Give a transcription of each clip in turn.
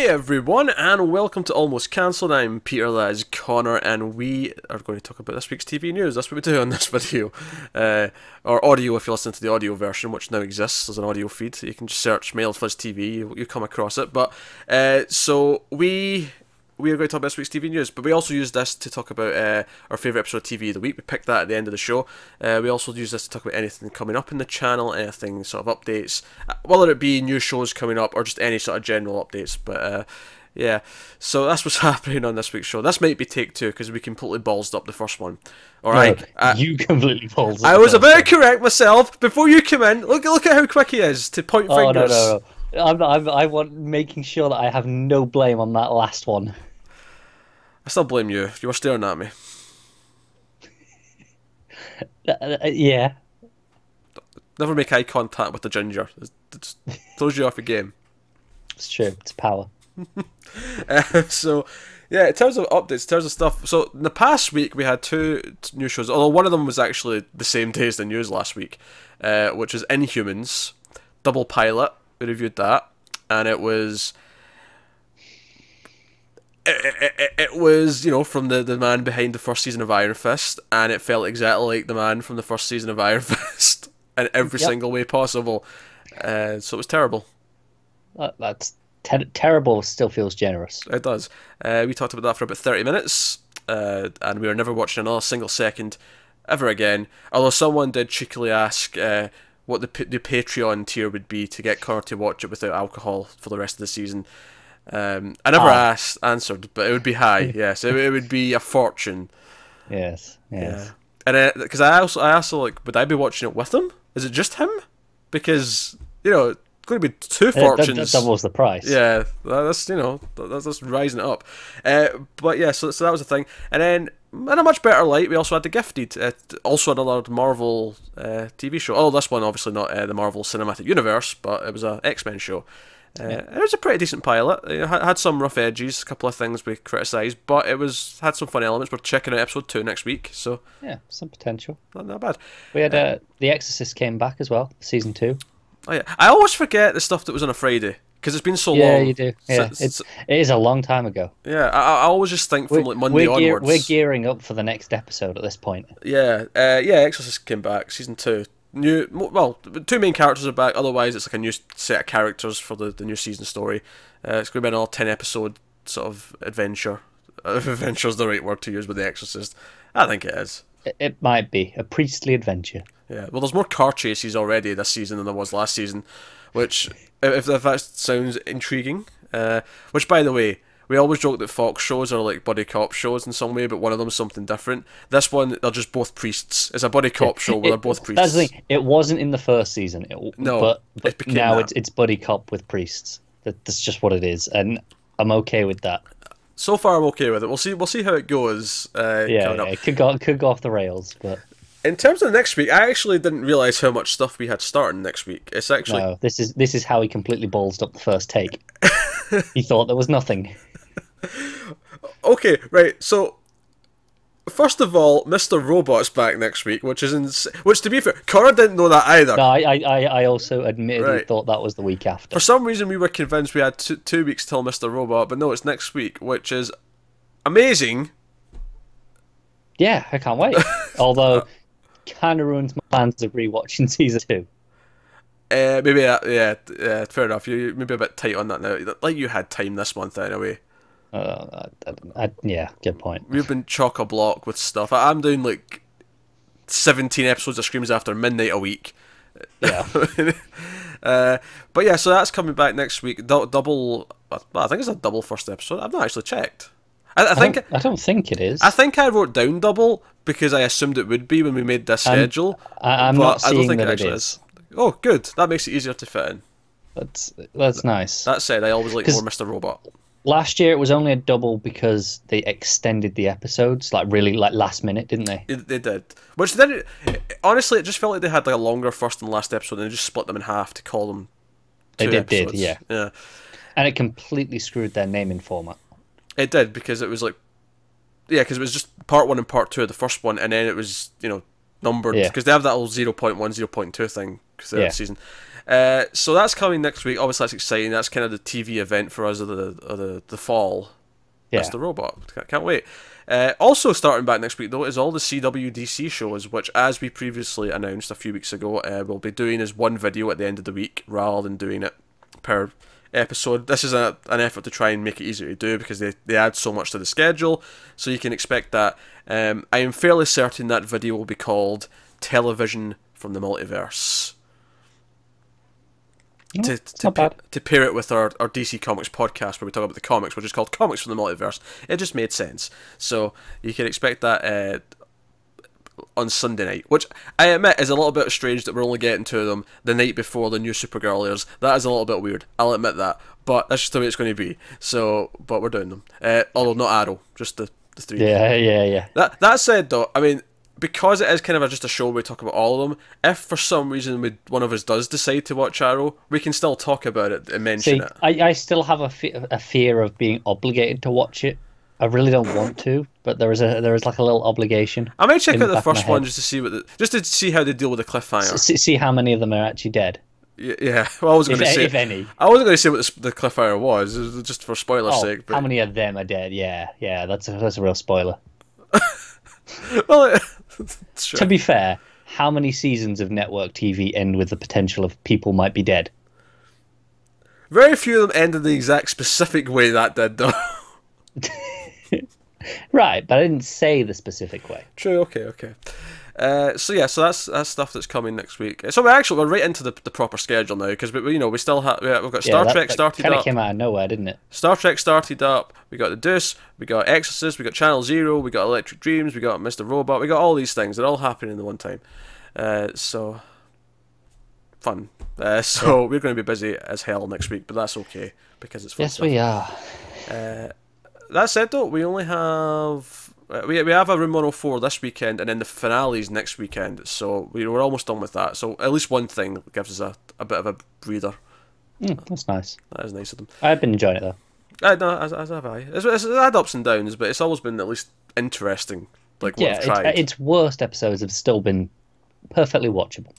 Hey everyone, and welcome to Almost Cancelled. I'm Peter, that is Connor, and we are going to talk about this week's TV news. That's what we do on this video. Or audio if you listen to the audio version, which now exists as an audio feed. You can just search Male Fuzz TV, you come across it. But, so we are going to talk about this week's TV news, but we also use this to talk about our favourite episode of TV of the week. We picked that at the end of the show. We also use this to talk about anything coming up in the channel, anything sort of updates, whether it be new shows coming up or just any sort of general updates. But yeah, so that's what's happening on this week's show. This might be take two because we completely ballsed up the first one. All right, you completely ballsed up. I was about to correct myself before you come in. Look at how quick he is to point fingers. No. I want making sure that I have no blame on that last one. I still blame you. You were staring at me. Yeah. Never make eye contact with the ginger. It throws you off a game. It's true. It's power. So, yeah, in terms of updates, in terms of stuff. So, in the past week, we had two new shows. Although one of them was actually the same day as the news last week, which is Inhumans, double pilot. We reviewed that, and it was... It was, you know, from the man behind the first season of Iron Fist, and it felt exactly like the man from the first season of Iron Fist in every single way possible. So it was terrible. That's terrible. Still feels generous. It does. We talked about that for about 30 minutes, and we were never watching another single second ever again. Although someone did cheekily ask what the Patreon tier would be to get Connor to watch it without alcohol for the rest of the season. I never answered, but it would be high. Yes, it would be a fortune. Yes. Yeah. And because I also like, would I be watching it with him? Is it just him? Because it's going to be two fortunes. That doubles the price. Yeah, that's that's rising it up. But yeah, so that was the thing. And then in a much better light, we also had The Gifted, also another Marvel TV show. Oh, this one obviously not the Marvel Cinematic Universe, but it was an X-Men show. It was a pretty decent pilot. It had some rough edges, a couple of things we criticised, but it had some fun elements. We're checking out episode 2 next week, so yeah, some potential. Not bad. We had The Exorcist came back as well, season 2. Oh yeah, I always forget the stuff that was on a Friday because it's been so long. Yeah, you do. Yeah, it is a long time ago. Yeah, I always just think from like Monday onwards. We're gearing up for the next episode at this point. Yeah, Exorcist came back, season 2. Two main characters are back. Otherwise, it's like a new set of characters for the new season story. It's going to be another 10-episode sort of adventure. If adventure's the right word to use with The Exorcist, I think it is. It might be a priestly adventure. Yeah. Well, there's more car chases already this season than there was last season, which, if that sounds intriguing. Which, by the way, we always joke that Fox shows are like buddy cop shows in some way, but one of them is something different. This one, they're just both priests. It's a buddy cop show where they're both priests. That's the thing. It wasn't in the first season. But now it's buddy cop with priests. That's just what it is, and I'm okay with that. So far, I'm okay with it. We'll see how it goes. It could go off the rails, but. In terms of next week, I actually didn't realise how much stuff we had starting next week. It's actually... No, this is how he completely ballsed up the first take. He thought there was nothing. Okay, right, so... First of all, Mr. Robot's back next week, which to be fair, Connor didn't know that either. No, I also admittedly thought that was the week after. For some reason, we were convinced we had 2 weeks till Mr. Robot, but no, it's next week, which is amazing. Yeah, I can't wait. Although... kind of ruins my plans of rewatching season 2. Maybe yeah, fair enough. You maybe a bit tight on that now. Like you had time this month anyway. Yeah, good point. We've been chock-a-block with stuff. I'm doing like 17 episodes of Screams After Midnight a week. Yeah. But yeah, so that's coming back next week. Double. I think it's a double first episode. I've not actually checked. I don't think it is. I think I wrote down double because I assumed it would be when we made this schedule. I'm not seeing that it is. Oh, good. That makes it easier to fit in. That's nice. That said, I always like more Mr. Robot. Last year it was only a double because they extended the episodes really last minute, didn't they? They did. Which then, honestly, it just felt like they had like a longer first and last episode, and they just split them in half to call them. Two episodes. Yeah. And it completely screwed their naming format. It did, because it was like, because it was just part 1 and part 2 of the first one, and then it was numbered, because they have that old 0.1, 0.2 thing throughout the season. So that's coming next week. Obviously, that's exciting. That's kind of the TV event for us of the fall. Yeah. Mr. Robot. Can't wait. Also starting back next week, though, is all the CWDC shows, which, as we previously announced a few weeks ago, we'll be doing as one video at the end of the week rather than doing it per episode. This is an effort to try and make it easier to do because they add so much to the schedule, so you can expect that. I am fairly certain that video will be called Television from the Multiverse. To pair it with our DC Comics podcast where we talk about the comics, which is called Comics from the Multiverse. It just made sense. So you can expect that on Sunday night, which I admit is a little bit strange that we're only getting to them the night before the new Supergirl airs. That is a little bit weird, I'll admit that, but that's just the way it's going to be. So, but we're doing them. Although not Arrow, just the three. Yeah. That said, though, I mean, because it is kind of just a show where we talk about all of them, if for some reason one of us does decide to watch Arrow, we can still talk about it and mention it. I still have a fear of being obligated to watch it. I really don't want to, but there is like a little obligation. I might check out the first one just to see how they deal with the cliffhanger. See how many of them are actually dead. Yeah. Well, I was going to say, if any. I wasn't going to say what the cliffhanger was, just for spoiler's sake. But how many of them are dead? Yeah. That's a real spoiler. Well, sure. To be fair, how many seasons of network TV end with the potential of people might be dead? Very few of them end in the exact specific way that did, though. Right, but I didn't say the specific way. True. Okay. So that's stuff that's coming next week. So we're right into the proper schedule now because we still have we've got Star Trek started kind up. Of came out of nowhere, didn't it? Star Trek started up. We got the Deuce. We got Exorcist. We got Channel Zero. We got Electric Dreams. We got Mr. Robot. We got all these things. They're all happening in the one time. So fun. So we're going to be busy as hell next week, but that's okay because it's fun. Yes, stuff. we are. That said, though, we only have we have a Room 104 this weekend, and then the finale's next weekend. So we're almost done with that. So at least one thing gives us a bit of a breather. That's nice. That is nice of them. I've been enjoying it though. No, as have I. It's had ups and downs, but it's always been at least interesting. Like what I've tried. Its worst episodes have still been perfectly watchable.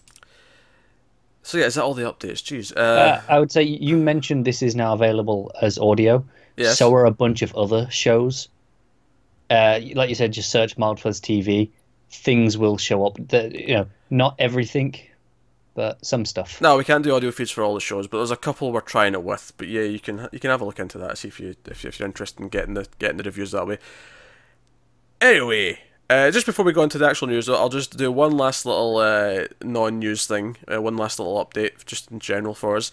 So yeah, is that all the updates? Jeez. I would say you mentioned this is now available as audio. Yes. So are a bunch of other shows. Like you said, just search Multiverse TV. Things will show up. Not everything, but some stuff. No, we can't do audio feeds for all the shows, but there's a couple we're trying it with. But yeah, you can have a look into that, see if you're interested in getting the reviews that way. Anyway, just before we go into the actual news, I'll just do one last little non-news thing, one last little update, just in general for us.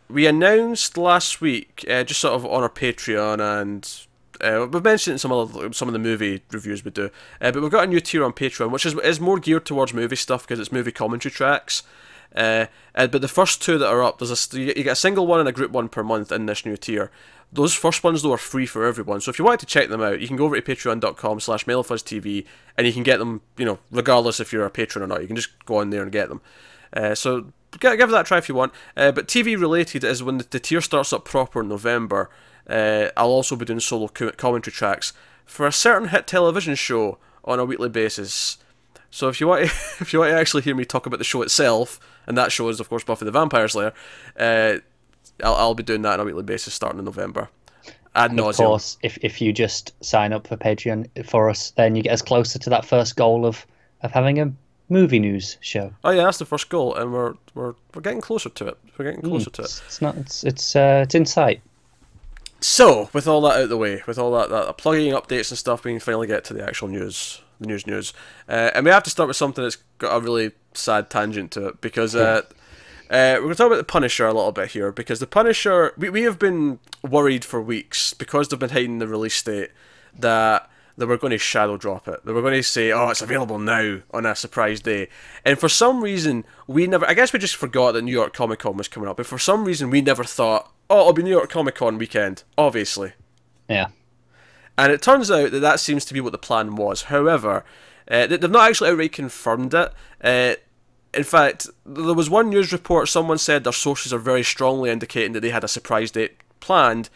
We announced last week, just sort of on our Patreon, and we've mentioned in some of the movie reviews we do, but we've got a new tier on Patreon, which is more geared towards movie stuff because it's movie commentary tracks. But the first two that are up, you get a single one and a group one per month in this new tier. Those first ones, though, are free for everyone. So if you wanted to check them out, you can go over to patreon.com/MaileFuzzTV, and you can get them, regardless if you're a patron or not. You can just go on there and get them. So give that a try if you want. But TV related is when the tier starts up proper in November. I'll also be doing solo commentary tracks for a certain hit television show on a weekly basis. So if you want to actually hear me talk about the show itself, and that show is of course Buffy the Vampire Slayer, I'll be doing that on a weekly basis starting in November. And of course, if you just sign up for Patreon for us, then you get us closer to that first goal of having a movie news show. Oh yeah, that's the first goal, and we're getting closer to it. We're getting closer to it. It's in sight. So, with all that out of the way, with all that plugging updates and stuff, we can finally get to the actual news, the news. And we have to start with something that's got a really sad tangent to it, because we're going to talk about the Punisher a little bit here, because the Punisher, we have been worried for weeks, because they've been hiding the release date, that they were going to shadow drop it. They were going to say, oh, it's available now on a surprise day. And for some reason, I guess we just forgot that New York Comic Con was coming up, but for some reason we never thought, oh, it'll be New York Comic Con weekend, obviously. Yeah. And it turns out that seems to be what the plan was. However, they've not actually outright confirmed it. In fact, there was one news report, someone said their sources are very strongly indicating that they had a surprise date planned,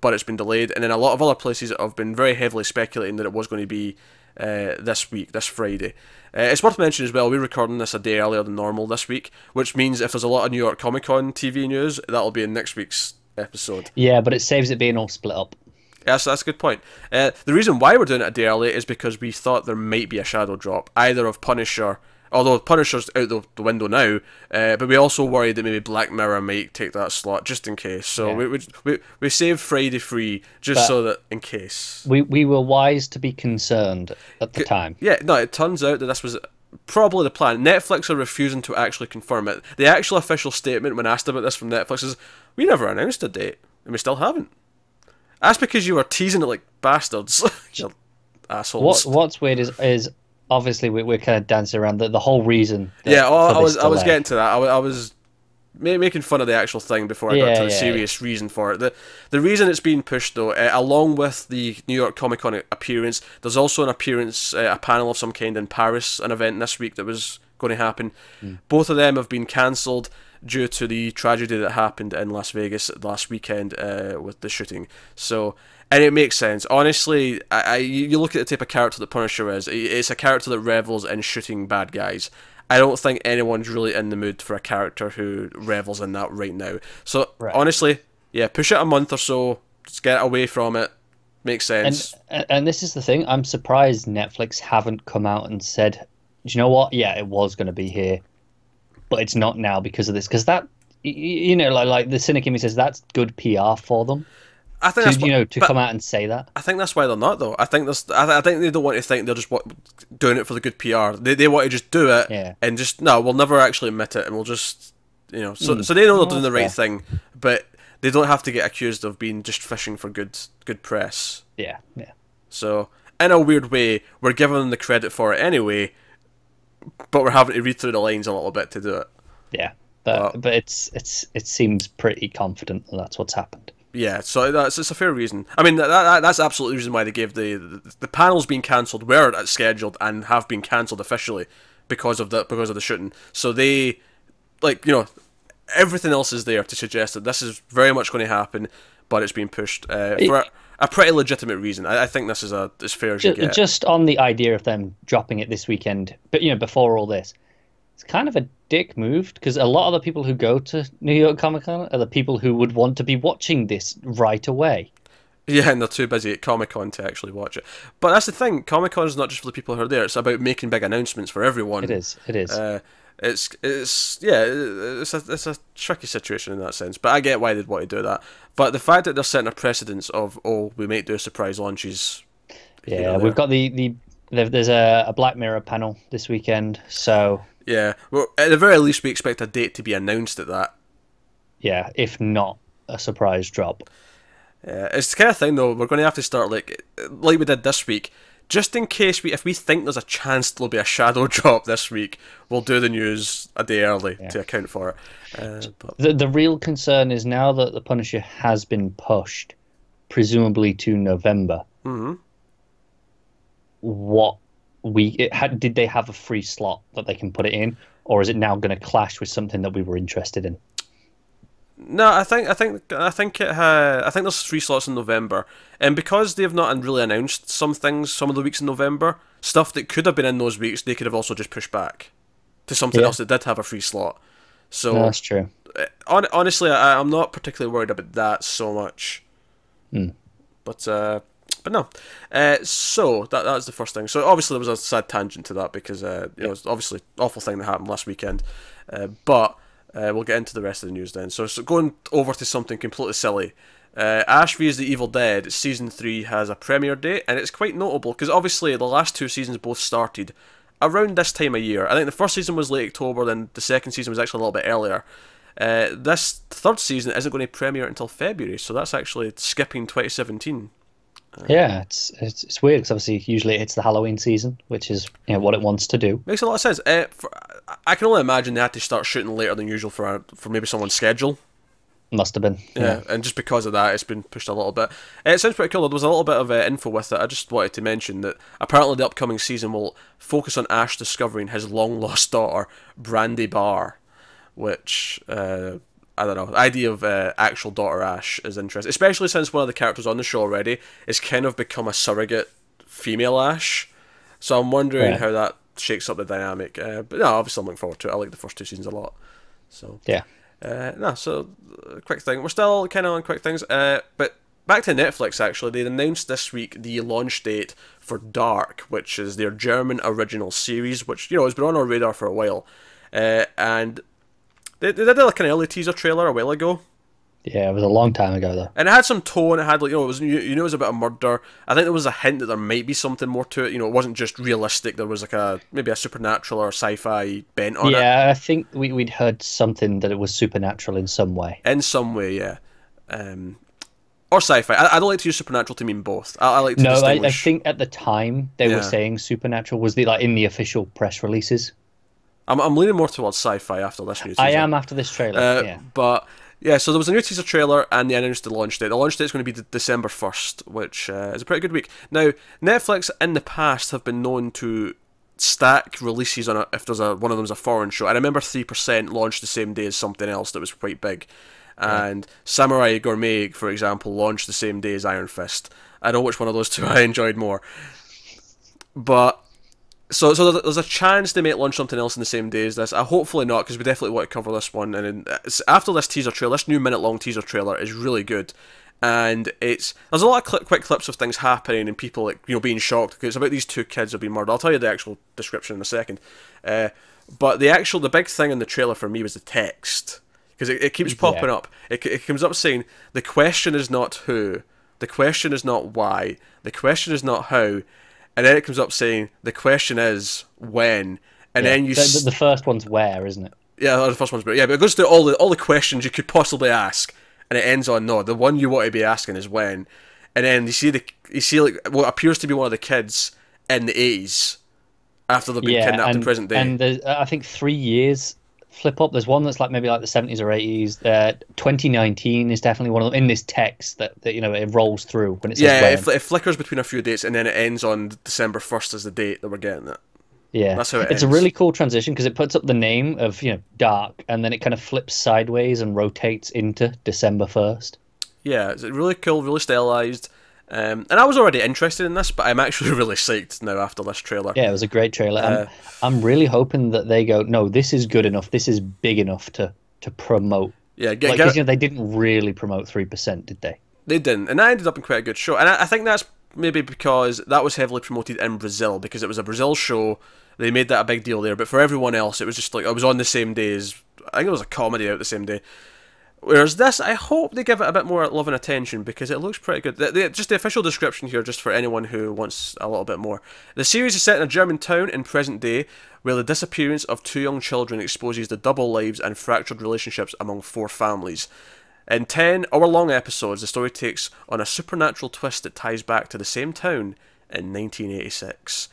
but it's been delayed. And then a lot of other places have been very heavily speculating that it was going to be this week, this Friday. It's worth mentioning as well, we're recording this a day earlier than normal this week, which means if there's a lot of New York Comic Con TV news, that'll be in next week's episode. Yeah, but it saves it being all split up. Yeah, so that's a good point. The reason why we're doing it a day early is because we thought there might be a shadow drop, either of Punisher, although Punisher's out the window now, but we also worried that maybe Black Mirror might take that slot just in case. So yeah. we saved Friday free just so that in case. We were wise to be concerned at the time. Yeah, no, it turns out that this was probably the plan. Netflix are refusing to actually confirm it. The actual official statement when asked about this from Netflix is, we never announced a date, and we still haven't. That's because you were teasing it like bastards. You assholes. What's weird is obviously we're kind of dancing around the whole reason. Yeah, I was getting to that. I was making fun of the actual thing before I got to the serious reason for it. The reason it's being pushed though, along with the New York Comic Con appearance, there's also an appearance, a panel of some kind in Paris, an event this week that was going to happen. Both of them have been cancelled due to the tragedy that happened in Las Vegas last weekend with the shooting. So, and it makes sense. Honestly, you look at the type of character that Punisher is. It's a character that revels in shooting bad guys. I don't think anyone's really in the mood for a character who revels in that right now. So, honestly, yeah, push it a month or so. Just get away from it. Makes sense. And this is the thing. I'm surprised Netflix haven't come out and said, do you know what? Yeah, it was going to be here, but it's not now because of this. Because that, you know, like the cynic in me says, that's good PR for them. I think to come out and say that. I think that's why they're not though. I think they don't want to think they're just doing it for the good PR. They want to just do it and just we'll never actually admit it, and we'll just so they know they're doing the right thing, but they don't have to get accused of being just fishing for good press. Yeah. So in a weird way, we're giving them the credit for it anyway, but we're having to read through the lines a little bit to do it. Yeah, but it seems pretty confident that that's what's happened. Yeah, so it's a fair reason. I mean, that's absolutely the reason why they gave the panels being cancelled were scheduled and have been cancelled officially because of the shooting. So they, everything else is there to suggest that this is very much going to happen, but it's being pushed for a pretty legitimate reason. I think this is as fair as you get. Just on the idea of them dropping it this weekend, but before all this, it's kind of a dick move because a lot of the people who go to New York Comic Con are the people who would want to be watching this right away. Yeah, and they're too busy at Comic Con to actually watch it. But that's the thing, Comic Con is not just for the people who are there, it's about making big announcements for everyone. It is. It's a tricky situation in that sense, but I get why they'd want to do that. But the fact that they're setting a precedence of, we might do surprise launches. Yeah, we've got there's a Black Mirror panel this weekend, so... Yeah, well, at the very least, we expect a date to be announced at that. Yeah, if not a surprise drop. Yeah, it's the kind of thing, though, we're going to have to start like we did this week. Just in case if we think there's a chance there'll be a shadow drop this week, we'll do the news a day early to account for it. The real concern is now that the Punisher has been pushed, presumably to November. Mm-hmm. Did they have a free slot that they can put it in, or is it now going to clash with something that we were interested in? No, I think there's 3 slots in November, and because they've not really announced some things, some of the weeks in November, stuff that could have been in those weeks, they could have also just pushed back to something else that did have a free slot. So that's true. Honestly, I'm not particularly worried about that so much. But no. So that's the first thing. So obviously there was a sad tangent to that because it was obviously an awful thing that happened last weekend. But we'll get into the rest of the news then. So going over to something completely silly. Ash vs the Evil Dead Season 3 has a premiere date, and it's quite notable because obviously the last 2 seasons both started around this time of year. I think the first season was late October, then the second season was actually a little bit earlier. This third season isn't going to premiere until February, so that's actually skipping 2017. Yeah, it's weird because obviously usually it's the Halloween season, which is what it wants to do. Makes a lot of sense. I can only imagine they had to start shooting later than usual for maybe someone's schedule. Must have been. Yeah, and just because of that, it's been pushed a little bit. It sounds pretty cool. There was a little bit of info with it. I just wanted to mention that apparently the upcoming season will focus on Ash discovering his long-lost daughter, Brandy Barr, which... I don't know. The idea of actual daughter Ash is interesting, especially since one of the characters on the show already is kind of become a surrogate female Ash. So I'm wondering Right. how that shakes up the dynamic. But no, obviously I'm looking forward to it. I like the first two seasons a lot. So Yeah. no, so quick thing. We're still kind of on quick things. But back to Netflix, actually. They announced this week the launch date for Dark, which is their German original series, which, you know, has been on our radar for a while. And they did like an early teaser trailer a while ago. Yeah, it was a long time ago though. And it had some tone. It had, like, you know, it was a bit of murder. I think there was a hint that there might be something more to it. You know, it wasn't just realistic. There was like maybe a supernatural or sci-fi bent on it. Yeah, I think we'd heard something that it was supernatural in some way. In some way, yeah. Or sci-fi. I don't like to use supernatural to mean both. I like to No, I distinguish. think at the time they Yeah. were saying supernatural was the like in the official press releases. I'm leaning more towards sci-fi after this new teaser. I am after this trailer. Yeah. But yeah, so there was a new teaser trailer, and they announced the launch date. The launch date is going to be December 1st, which is a pretty good week. Now, Netflix in the past have been known to stack releases on if there's one of them's a foreign show. I remember 3% launched the same day as something else that was quite big, and Samurai Gourmet, for example, launched the same day as Iron Fist. I don't know which one of those two I enjoyed more, but. So there's a chance they might launch something else in the same day as this. Hopefully not, because we definitely want to cover this one. And after this teaser trailer, this new minute-long teaser trailer is really good, and there's a lot of quick clips of things happening and people, like, you know, being shocked because it's about these two kids who have been murdered. I'll tell you the actual description in a second. But the big thing in the trailer for me was the text, because it keeps popping up. It comes up saying the question is not who, the question is not why, the question is not how. And then it comes up saying, the question is when. And then you... The first one's where, isn't it? Yeah, the first one's... But it goes through all the questions you could possibly ask. And it ends on, no, the one you want to be asking is when. And then you see like what appears to be one of the kids in the 80s after they've been kidnapped in present day. And there's, I think 3 years flip up. There's one that's like maybe like the 70s or 80s. 2019 is definitely one of them in this text that you know, it rolls through when it says it flickers between a few dates, and then it ends on December 1st as the date that we're getting it. Yeah, that's how it it's ends. a really cool transition because it puts up the name of, you know, Dark, and then it kind of flips sideways and rotates into December 1st. Yeah, it's really cool, really stylized. And I was already interested in this, but I'm actually really psyched now after this trailer. Yeah, it was a great trailer. I'm really hoping that they go, no, this is good enough, this is big enough to promote. Yeah, because, you know, they didn't really promote 3%, did they? They didn't, and that ended up in quite a good show. And I think that's maybe because that was heavily promoted in Brazil, because it was a Brazil show. They made that a big deal there, but for everyone else, it was just like, it was on the same day as, I think it was a comedy out the same day. Whereas this, I hope they give it a bit more love and attention, because it looks pretty good. Just the official description here, just for anyone who wants a little bit more. The series is set in a German town in present day, where the disappearance of two young children exposes the double lives and fractured relationships among four families. In 10-hour-long episodes, the story takes on a supernatural twist that ties back to the same town in 1986.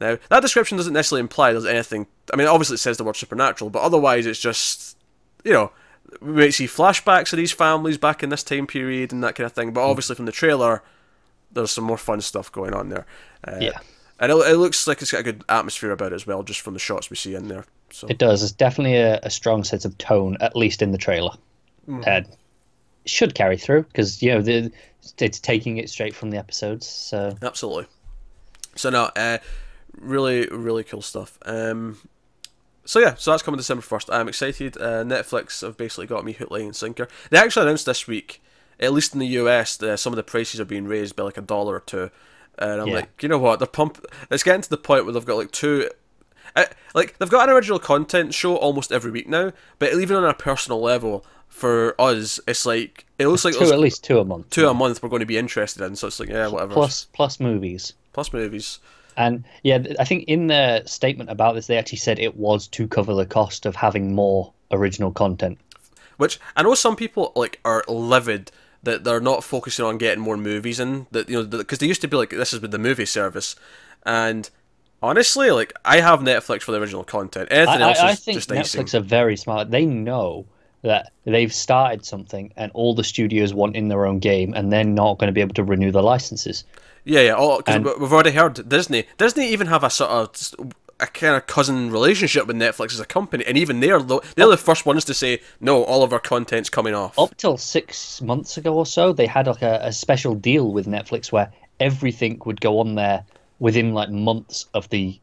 Now, that description doesn't necessarily imply there's anything... I mean, obviously it says the word supernatural, but otherwise it's just, you know... We might see flashbacks of these families back in this time period and that kind of thing, but obviously from the trailer, there's some more fun stuff going on there. Yeah. And it looks like it's got a good atmosphere about it as well, just from the shots we see in there. So. It does. It's definitely a strong sense of tone, at least in the trailer. It should carry through, because, you know, it's taking it straight from the episodes. So Absolutely. So no, really, really cool stuff. So yeah, so that's coming December 1st. I'm excited. Netflix have basically got me hook, line, and sinker. They actually announced this week, at least in the US, some of the prices are being raised by like $1 or $2. And I'm like, you know what? It's getting to the point where they've got like two... like, they've got an original content show almost every week now, but even on a personal level, for us, it's like... It looks like... at least two a month. Two a month we're going to be interested in, so it's like, yeah, whatever. Plus movies. Plus movies. And yeah, I think in the statement about this, they actually said it was to cover the cost of having more original content. Which I know some people like are livid that they're not focusing on getting more movies in. That, you know, because they used to be like, this is with the movie service, and honestly, like, I have Netflix for the original content. Anything else is just icing. I think Netflix are very smart. They know that they've started something, and all the studios want in their own game, and they're not going to be able to renew the licenses. Yeah. Because we've already heard Disney even have a sort of a kind of cousin relationship with Netflix as a company, and even they're the first ones to say no, all of our content's coming off. Up till 6 months ago or so, they had like a special deal with Netflix where everything would go on there within like months of the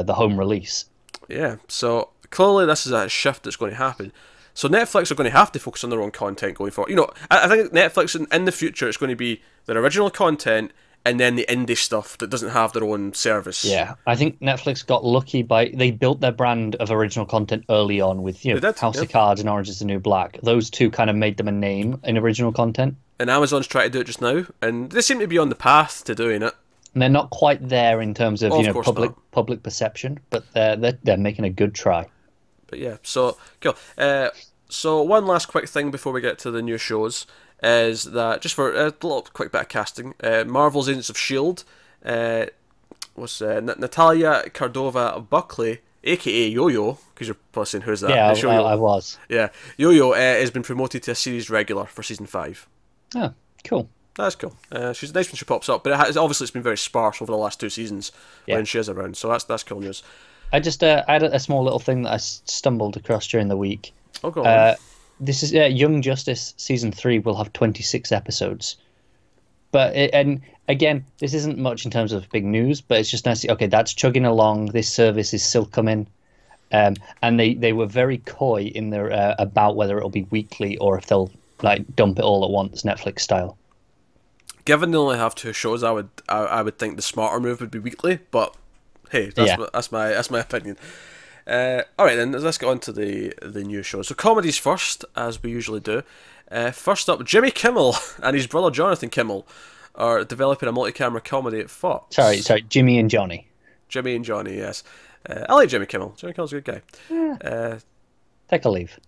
home release. Yeah, so clearly this is a shift that's going to happen. So Netflix are going to have to focus on their own content going forward. I think Netflix in the future it's going to be their original content and then the indie stuff that doesn't have their own service. Yeah, I think Netflix got lucky they built their brand of original content early on with House of Cards and Orange is the New Black. Those two kind of made them a name in original content. And Amazon's trying to do it just now, and they seem to be on the path to doing it. And they're not quite there in terms of public perception, but they're making a good try. But yeah, so cool. So one last quick thing before we get to the new shows is that just for a little quick bit of casting, Marvel's Agents of S.H.I.E.L.D. Was Natalia Cordova Buckley, aka Yo-Yo, because you're probably saying who's that? Yeah, I was. Yeah, Yo-Yo has been promoted to a series regular for season 5. Oh, cool. That's cool. She's nice when she pops up, but obviously it's been very sparse over the last 2 seasons when she is around, so that's cool news. I just had a small little thing that I stumbled across during the week. Oh, go on. This is Young Justice season 3 will have 26 episodes, and again, this isn't much in terms of big news, but it's just nice to see, okay, that's chugging along. This service is still coming, and they were very coy in their about whether it'll be weekly or if they'll like dump it all at once, Netflix style. Given they only have 2 shows, I would think the smarter move would be weekly, but hey, that's my opinion. Alright then, let's get on to the new shows. So comedies first, as we usually do. First up, Jimmy Kimmel and his brother Jonathan Kimmel are developing a multi-camera comedy at Fox. Sorry, Jimmy and Johnny. Jimmy and Johnny, yes. I like Jimmy Kimmel. Jimmy Kimmel's a good guy. Yeah. Take a leave.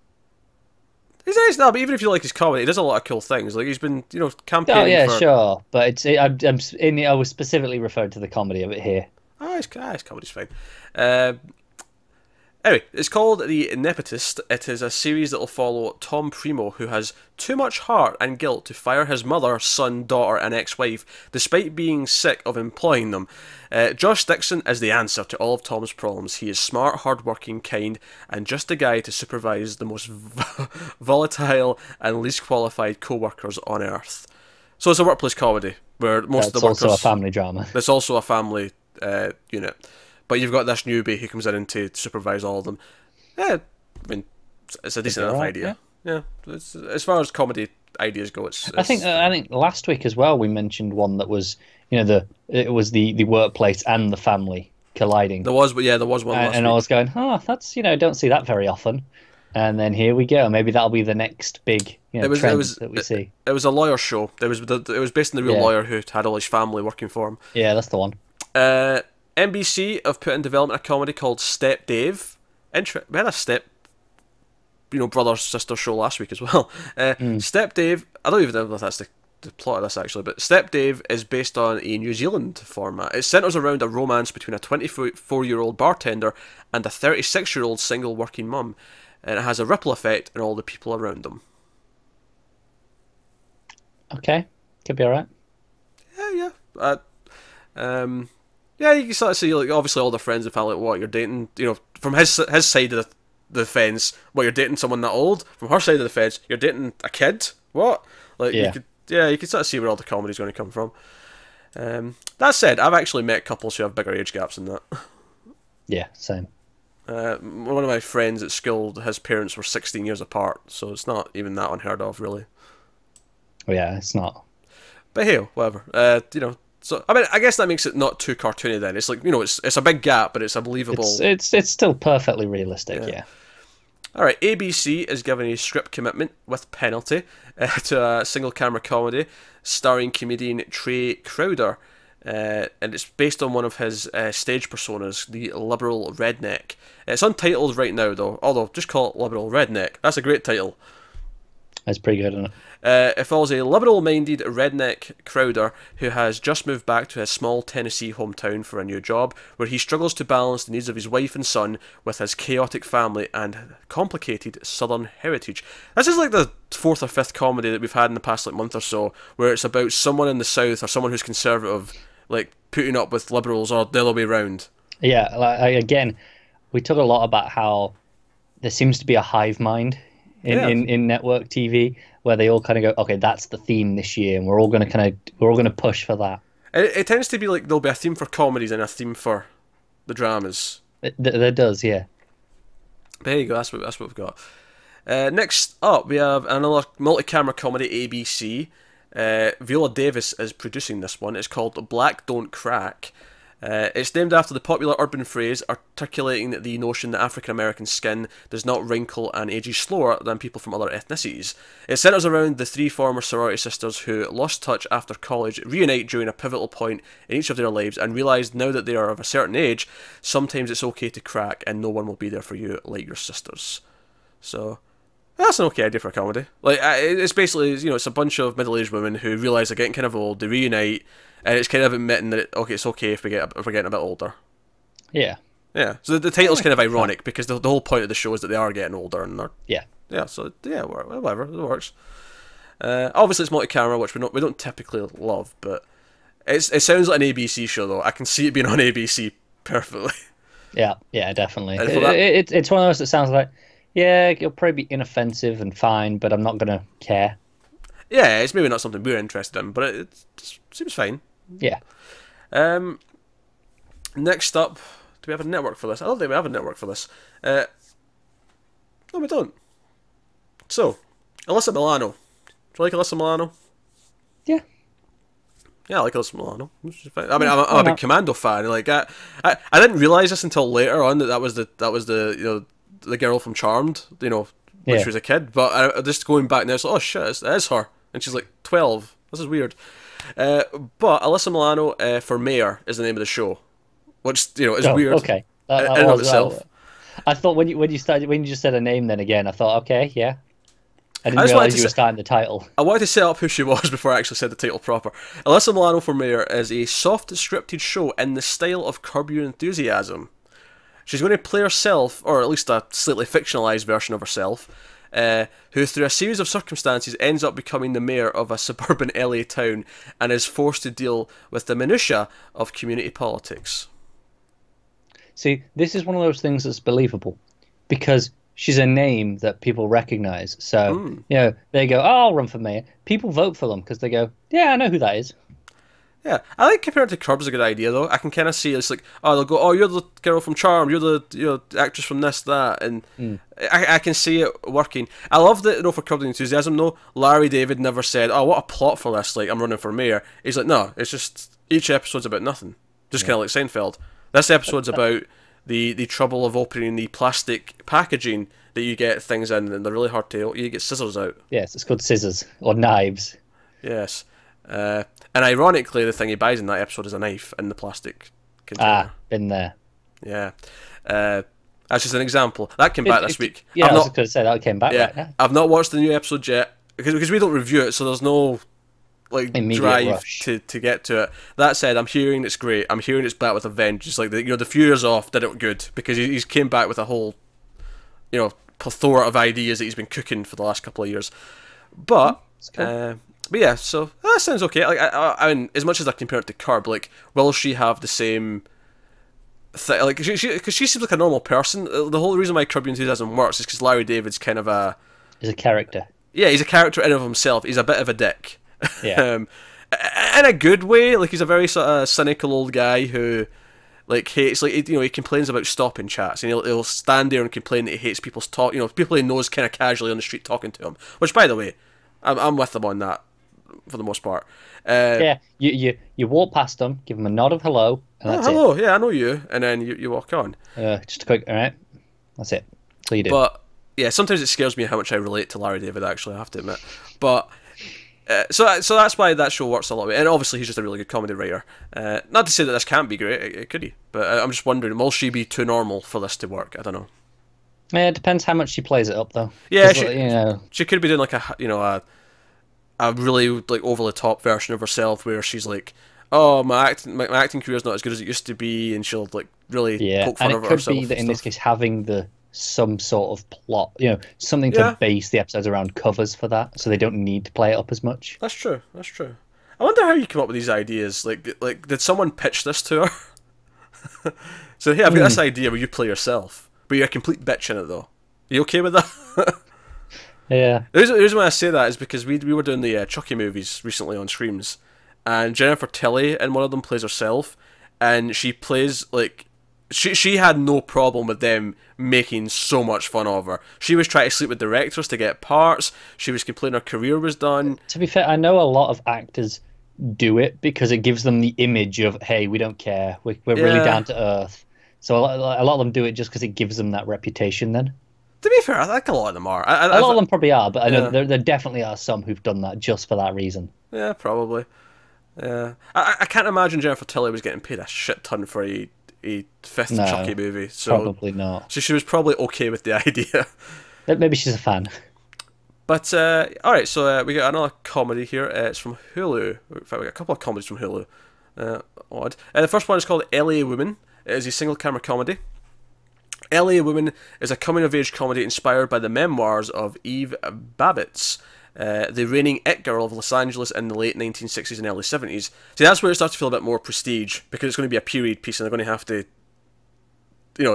He's nice now, but even if you like his comedy, he does a lot of cool things. Like he's been, campaigning. Oh yeah, for... sure, but I was specifically referred to the comedy of it here. His comedy's fine. Anyway, it's called The Nepotist. It is a series that will follow Tom Primo, who has too much heart and guilt to fire his mother, son, daughter, and ex-wife, despite being sick of employing them. Josh Dixon is the answer to all of Tom's problems. He is smart, hard-working, kind, and just a guy to supervise the most volatile and least qualified co-workers on Earth. So it's a workplace comedy where most of the workers... It's also a family drama. It's also a family unit. But you've got this newbie who comes in to supervise all of them. Yeah, I mean, it's a decent enough idea. Yeah, it's, as far as comedy ideas go, it's I think last week as well we mentioned one that was it was the workplace and the family colliding. There was one last week. I was going, that's don't see that very often. And then here we go. Maybe that'll be the next big trend that we see. It was a lawyer show. It was based on the real lawyer who had all his family working for him. Yeah, that's the one. NBC have put in development a comedy called Step Dave. We had a Step, brother sister show last week as well. Step Dave. I don't even know if that's the plot of this actually, but Step Dave is based on a New Zealand format. It centres around a romance between a 24-year-old bartender and a 36-year-old single working mum, and it has a ripple effect on all the people around them. Okay, could be alright. Yeah. Yeah, you can sort of see, like, obviously all the friends and family, what you're dating, from his side of the fence, you're dating someone that old. From her side of the fence, you're dating a kid. What? Like, you could sort of see where all the comedy's going to come from. That said, I've actually met couples who have bigger age gaps than that. Yeah, same. One of my friends at school, his parents were 16 years apart, so it's not even that unheard of, really. Oh, yeah, it's not. But hey, whatever. So I mean, I guess that makes it not too cartoony. Then it's like it's a big gap, but it's a believable. It's still perfectly realistic. Yeah. All right, ABC is giving a script commitment with penalty to a single camera comedy starring comedian Trey Crowder, and it's based on one of his stage personas, the liberal redneck. It's untitled right now though, although just call it liberal redneck. That's a great title. That's pretty good, isn't it? It follows a liberal-minded redneck Crowder who has just moved back to his small Tennessee hometown for a new job, where he struggles to balance the needs of his wife and son with his chaotic family and complicated Southern heritage. This is like the 4th or 5th comedy that we've had in the past month or so, where it's about someone in the South or someone who's conservative, like putting up with liberals or the other way round. Yeah, again, we talk a lot about how there seems to be a hive mind in network TV, where they all kind of go, okay, that's the theme this year, and we're all going to push for that. It tends to be like there'll be a theme for comedies and a theme for the dramas. There does, yeah. But there you go. That's what we've got. Next up, we have another multi-camera comedy, ABC. Viola Davis is producing this one. It's called Black Don't Crack. It's named after the popular urban phrase articulating the notion that African American skin does not wrinkle and ages slower than people from other ethnicities. It centres around the 3 former sorority sisters who lost touch after college, reunite during a pivotal point in each of their lives, and realise now that they are of a certain age, sometimes it's okay to crack and no one will be there for you like your sisters. So that's an okay idea for a comedy. Like, it's basically, it's a bunch of middle-aged women who realise they're getting kind of old, they reunite, and it's kind of admitting that it's okay if we're getting a bit older. Yeah. Yeah. So the title's kind of ironic because the whole point of the show is that they are getting older and they're so whatever, it works. Obviously it's multi-camera, which we don't typically love, but it sounds like an ABC show though. I can see it being on ABC perfectly. Yeah, definitely. It's one of those that sounds like, yeah, it'll probably be inoffensive and fine, but I'm not gonna care. Yeah, it's maybe not something we're interested in, but it seems fine. Yeah. Next up, do we have a network for this? I don't think we have a network for this. No, we don't. So, Alyssa Milano. Do you like Alyssa Milano? Yeah. Yeah, I like Alyssa Milano. I mean, I'm a big Commando fan. Like, I didn't realize this until later on that was the the girl from Charmed. When she was a kid. But just going back now, it's like, oh shit, it is her, and she's like 12. This is weird. But Alyssa Milano for Mayor is the name of the show, which is weird. Okay. In and of itself. I thought when you just said a name, then again, I thought, okay, yeah. I didn't realize you were starting the title. I wanted to set up who she was before I actually said the title proper. Alyssa Milano for Mayor is a soft scripted show in the style of Curb Your Enthusiasm. She's going to play herself, or at least a slightly fictionalised version of herself, who through a series of circumstances ends up becoming the mayor of a suburban LA town and is forced to deal with the minutiae of community politics. See, this is one of those things that's believable, because she's a name that people recognise. So, they go, oh, I'll run for mayor. People vote for them because they go, yeah, I know who that is. Yeah, I think compared to Curb is a good idea though. I can kind of see it's like, oh, they'll go, oh, you're the girl from Charm, you're the actress from this, that, and I can see it working. I love that, for Curb Your Enthusiasm though, Larry David never said, oh, what a plot for this, like, I'm running for mayor. He's like, no, it's just, each episode's about nothing. Just kind of like Seinfeld. This episode's about the trouble of opening the plastic packaging that you get things in, and they're really hard to, you get scissors out. Yes, it's called scissors, or knives. Yes. And ironically, the thing he buys in that episode is a knife in the plastic container. Been there. Yeah. That's just an example. That came back this week. Yeah, I was going to say that came back right now. I've not watched the new episode yet, because we don't review it, so there's no immediate drive rush to get to it. That said, I'm hearing it's great. I'm hearing it's back with a vengeance. Like, the few years off did it good, because he's came back with a whole, plethora of ideas that he's been cooking for the last couple of years. But... But yeah, so that sounds okay. Like, I mean, as much as I compare it to Curb, like, will she have the same thing? Like, because she seems like a normal person. The whole reason why Curb Your Enthusiasm works is because Larry David's kind of a... He's a character. Yeah, he's a character in and of himself. He's a bit of a dick. Yeah. In a good way. Like, he's a very sort of cynical old guy who, like, hates... Like, he complains about stopping chats, and he'll stand there and complain that he hates people's talk. People he knows kind of casually on the street talking to him. Which, by the way, I'm with him on that. For the most part. You walk past them, give them a nod of hello, and that's hello, it. Yeah, I know you, and then you walk on. Just a quick, all right, that's it. That's all you do. But, yeah, sometimes it scares me how much I relate to Larry David, actually, I have to admit. But, so that's why that show works a lot. And obviously he's just a really good comedy writer. Not to say that this can't be great, it could be. But I'm just wondering, will she be too normal for this to work? I don't know. Yeah, it depends how much she plays it up, though. Yeah, she could be doing like a really like over the top version of herself where she's like, oh, my acting career is not as good as it used to be, and she'll like really poke fun of herself. And it could be that in this case having some sort of plot, something to base the episodes around covers for that, so they don't need to play it up as much. That's true. I wonder how you come up with these ideas. Like did someone pitch this to her? So hey, I've got this idea where you play yourself, but you're a complete bitch in it though. Are you okay with that? Yeah. The reason why I say that is because we were doing the Chucky movies recently on streams, and Jennifer Tilly in one of them plays herself, and she plays like she had no problem with them making so much fun of her. She was trying to sleep with directors to get parts. She was complaining her career was done. To be fair, I know a lot of actors do it because it gives them the image of, hey, we don't care. We're really down to earth. So a lot of them do it just because it gives them that reputation then. To be fair, I think a lot of them are. A lot of them probably are, but I know there definitely are some who've done that just for that reason. Yeah, probably. Yeah, I can't imagine Jennifer Tilly was getting paid a shit ton for a fifth Chucky movie. So probably not. So she was probably okay with the idea. Maybe she's a fan. But alright, so we got another comedy here. It's from Hulu. In fact, we got a couple of comedies from Hulu. Odd. The first one is called LA Woman. It is a single camera comedy. LA Woman is a coming-of-age comedy inspired by the memoirs of Eve Babbitt's, the reigning it girl of Los Angeles in the late 1960s and early 70s. See, that's where it starts to feel a bit more prestige, because it's going to be a period piece and they're going to have to,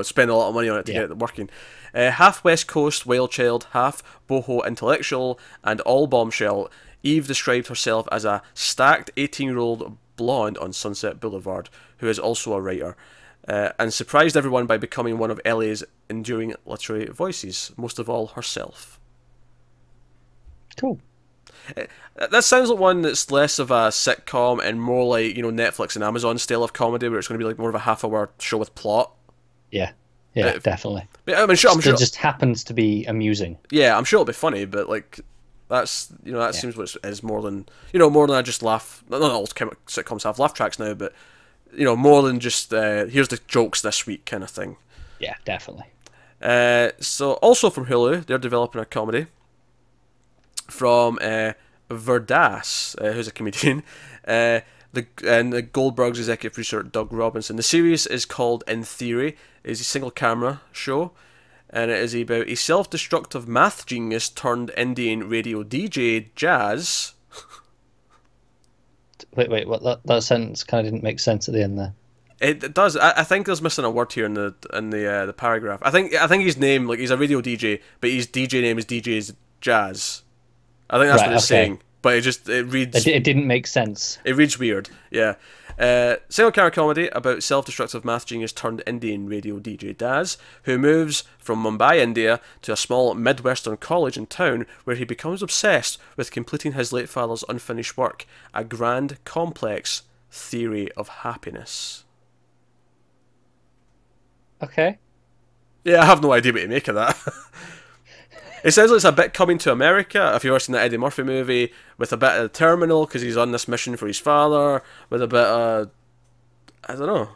spend a lot of money on it to get it working. Half West Coast whale child, half boho intellectual, and all bombshell, Eve described herself as a stacked 18-year-old blonde on Sunset Boulevard, who is also a writer. And surprised everyone by becoming one of LA's enduring literary voices, most of all herself. Cool. That sounds like one that's less of a sitcom and more like, Netflix and Amazon style of comedy, where it's going to be like more of a half-hour show with plot. Yeah, definitely. But, I'm sure. It just happens to be amusing. Yeah, I'm sure it'll be funny, but like, that's that seems what it is more than more than I just laugh. Not all sitcoms have laugh tracks now, but more than just here's the jokes this week kind of thing. Yeah, definitely. So also from Hulu, they're developing a comedy from Verdas, who's a comedian, and the Goldberg's executive producer Doug Robinson. The series is called In Theory. It's a single camera show, and it is about a self-destructive math genius turned Indian radio DJ Jazz. Wait, what? That sentence kind of didn't make sense at the end there. It does. I think there's missing a word here in the paragraph. I think his name, like, he's a radio DJ, but his DJ name is DJ's Jazz. I think that's what it's saying, but it reads. It didn't make sense. It reads weird. Yeah. Single camera comedy about self-destructive math genius turned Indian radio DJ Daz, who moves from Mumbai, India, to a small Midwestern college in town where he becomes obsessed with completing his late father's unfinished work, a grand, complex theory of happiness. Okay. Yeah, I have no idea what to make of that. It sounds like it's a bit Coming to America, if you've ever seen that Eddie Murphy movie, with a bit of the Terminal, because he's on this mission for his father, with a bit of, I don't know.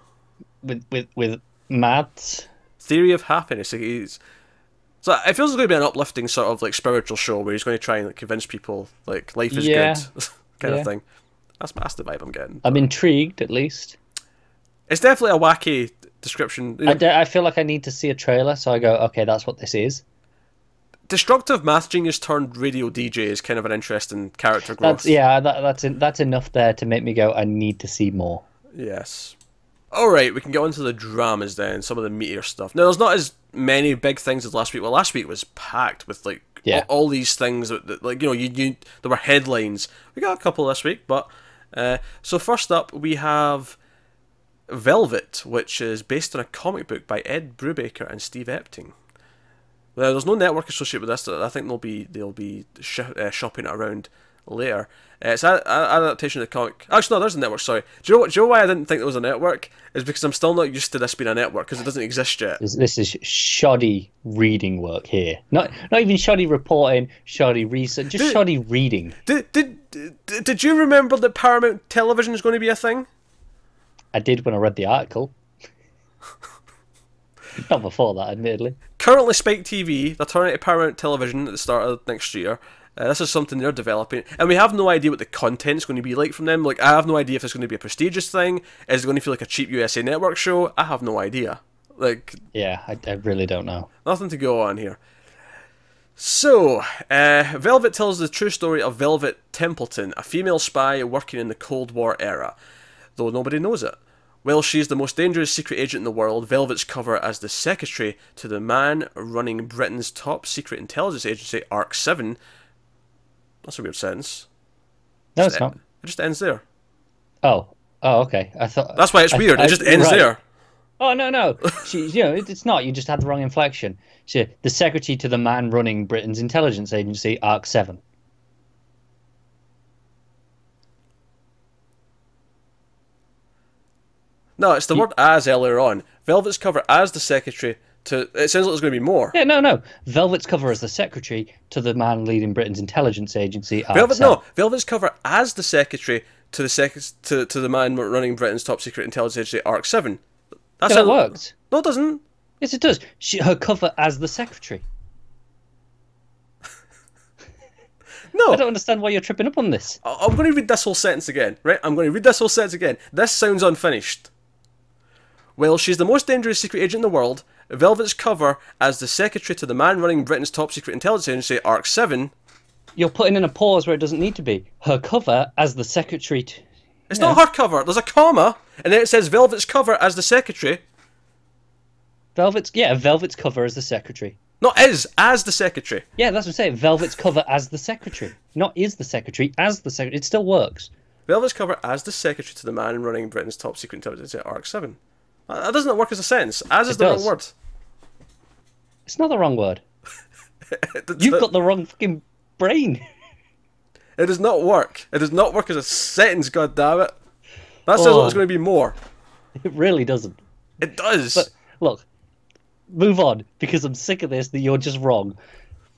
With maths? Theory of happiness. So it feels like going to be an uplifting sort of like spiritual show where he's going to try and convince people like life is good, kind of thing. That's the vibe I'm getting. I'm intrigued, at least. It's definitely a wacky description. I feel like I need to see a trailer, so I go, okay, that's what this is. Destructive math genius turned radio DJ is kind of an interesting character growth. That's enough there to make me go, I need to see more. Yes. Alright, we can get on to the dramas then, some of the meatier stuff. Now, there's not as many big things as last week. Well, last week was packed with like all these things that like, there were headlines. We got a couple this week, but so first up we have Velvet, which is based on a comic book by Ed Brubaker and Steve Epting. There's no network associated with this. I think they'll be shopping it around later. It's an adaptation of the comic. Actually, no, there's a network. Sorry. Do you know why I didn't think there was a network? Is because I'm still not used to this being a network because it doesn't exist yet. This is shoddy reading work here. Not even shoddy reporting, shoddy research, just shoddy reading. Did you remember that Paramount Television is going to be a thing? I did when I read the article. Not before that, admittedly. Currently, Spike TV, they're turning to Paramount Television at the start of next year. This is something they're developing, and we have no idea what the content's going to be like from them. Like, I have no idea if it's going to be a prestigious thing. Is it going to feel like a cheap USA Network show? I have no idea. Like, yeah, I really don't know. Nothing to go on here. So, Velvet tells the true story of Velvet Templeton, a female spy working in the Cold War era, though nobody knows it. Well, she's the most dangerous secret agent in the world. Velvet's cover as the secretary to the man running Britain's top secret intelligence agency, ARC-7. That's a weird sentence. No, it's not. It just ends there. Oh, okay. I thought That's why it's weird. It just ends right. there. Oh no. It's not. You just had the wrong inflection. The secretary to the man running Britain's intelligence agency, Arc 7. No, it's the word as earlier on. Velvet's cover as the secretary to. It sounds like there's going to be more. Yeah, no. Velvet's cover as the secretary to the man leading Britain's intelligence agency, Arc Velvet, 7. no. Velvet's cover as the secretary to to the man running Britain's top secret intelligence agency, Arc 7. That works. No, it doesn't. Yes, it does. Her cover as the secretary. No. I don't understand why you're tripping up on this. I'm going to read this whole sentence again, right? I'm going to read this whole sentence again. This sounds unfinished. Well, she's the most dangerous secret agent in the world. Velvet's cover as the secretary to the man running Britain's top secret intelligence agency, Arc 7. You're putting in a pause where it doesn't need to be. Her cover as the secretary. It's not her cover. There's a comma, and then it says Velvet's cover as the secretary. Velvet's cover as the secretary. Not as the secretary. Yeah, that's what I'm saying. Velvet's cover as the secretary. Not is the secretary, as the secretary. It still works. Velvet's cover as the secretary to the man running Britain's top secret intelligence agency, Arc 7. That doesn't work as a sentence. As is the wrong word. It's not the wrong word. You've got the wrong fucking brain. It does not work. It does not work as a sentence, God damn it. That sounds like there's going to be more. It really doesn't. It does. But look, move on, because I'm sick of this, that you're just wrong.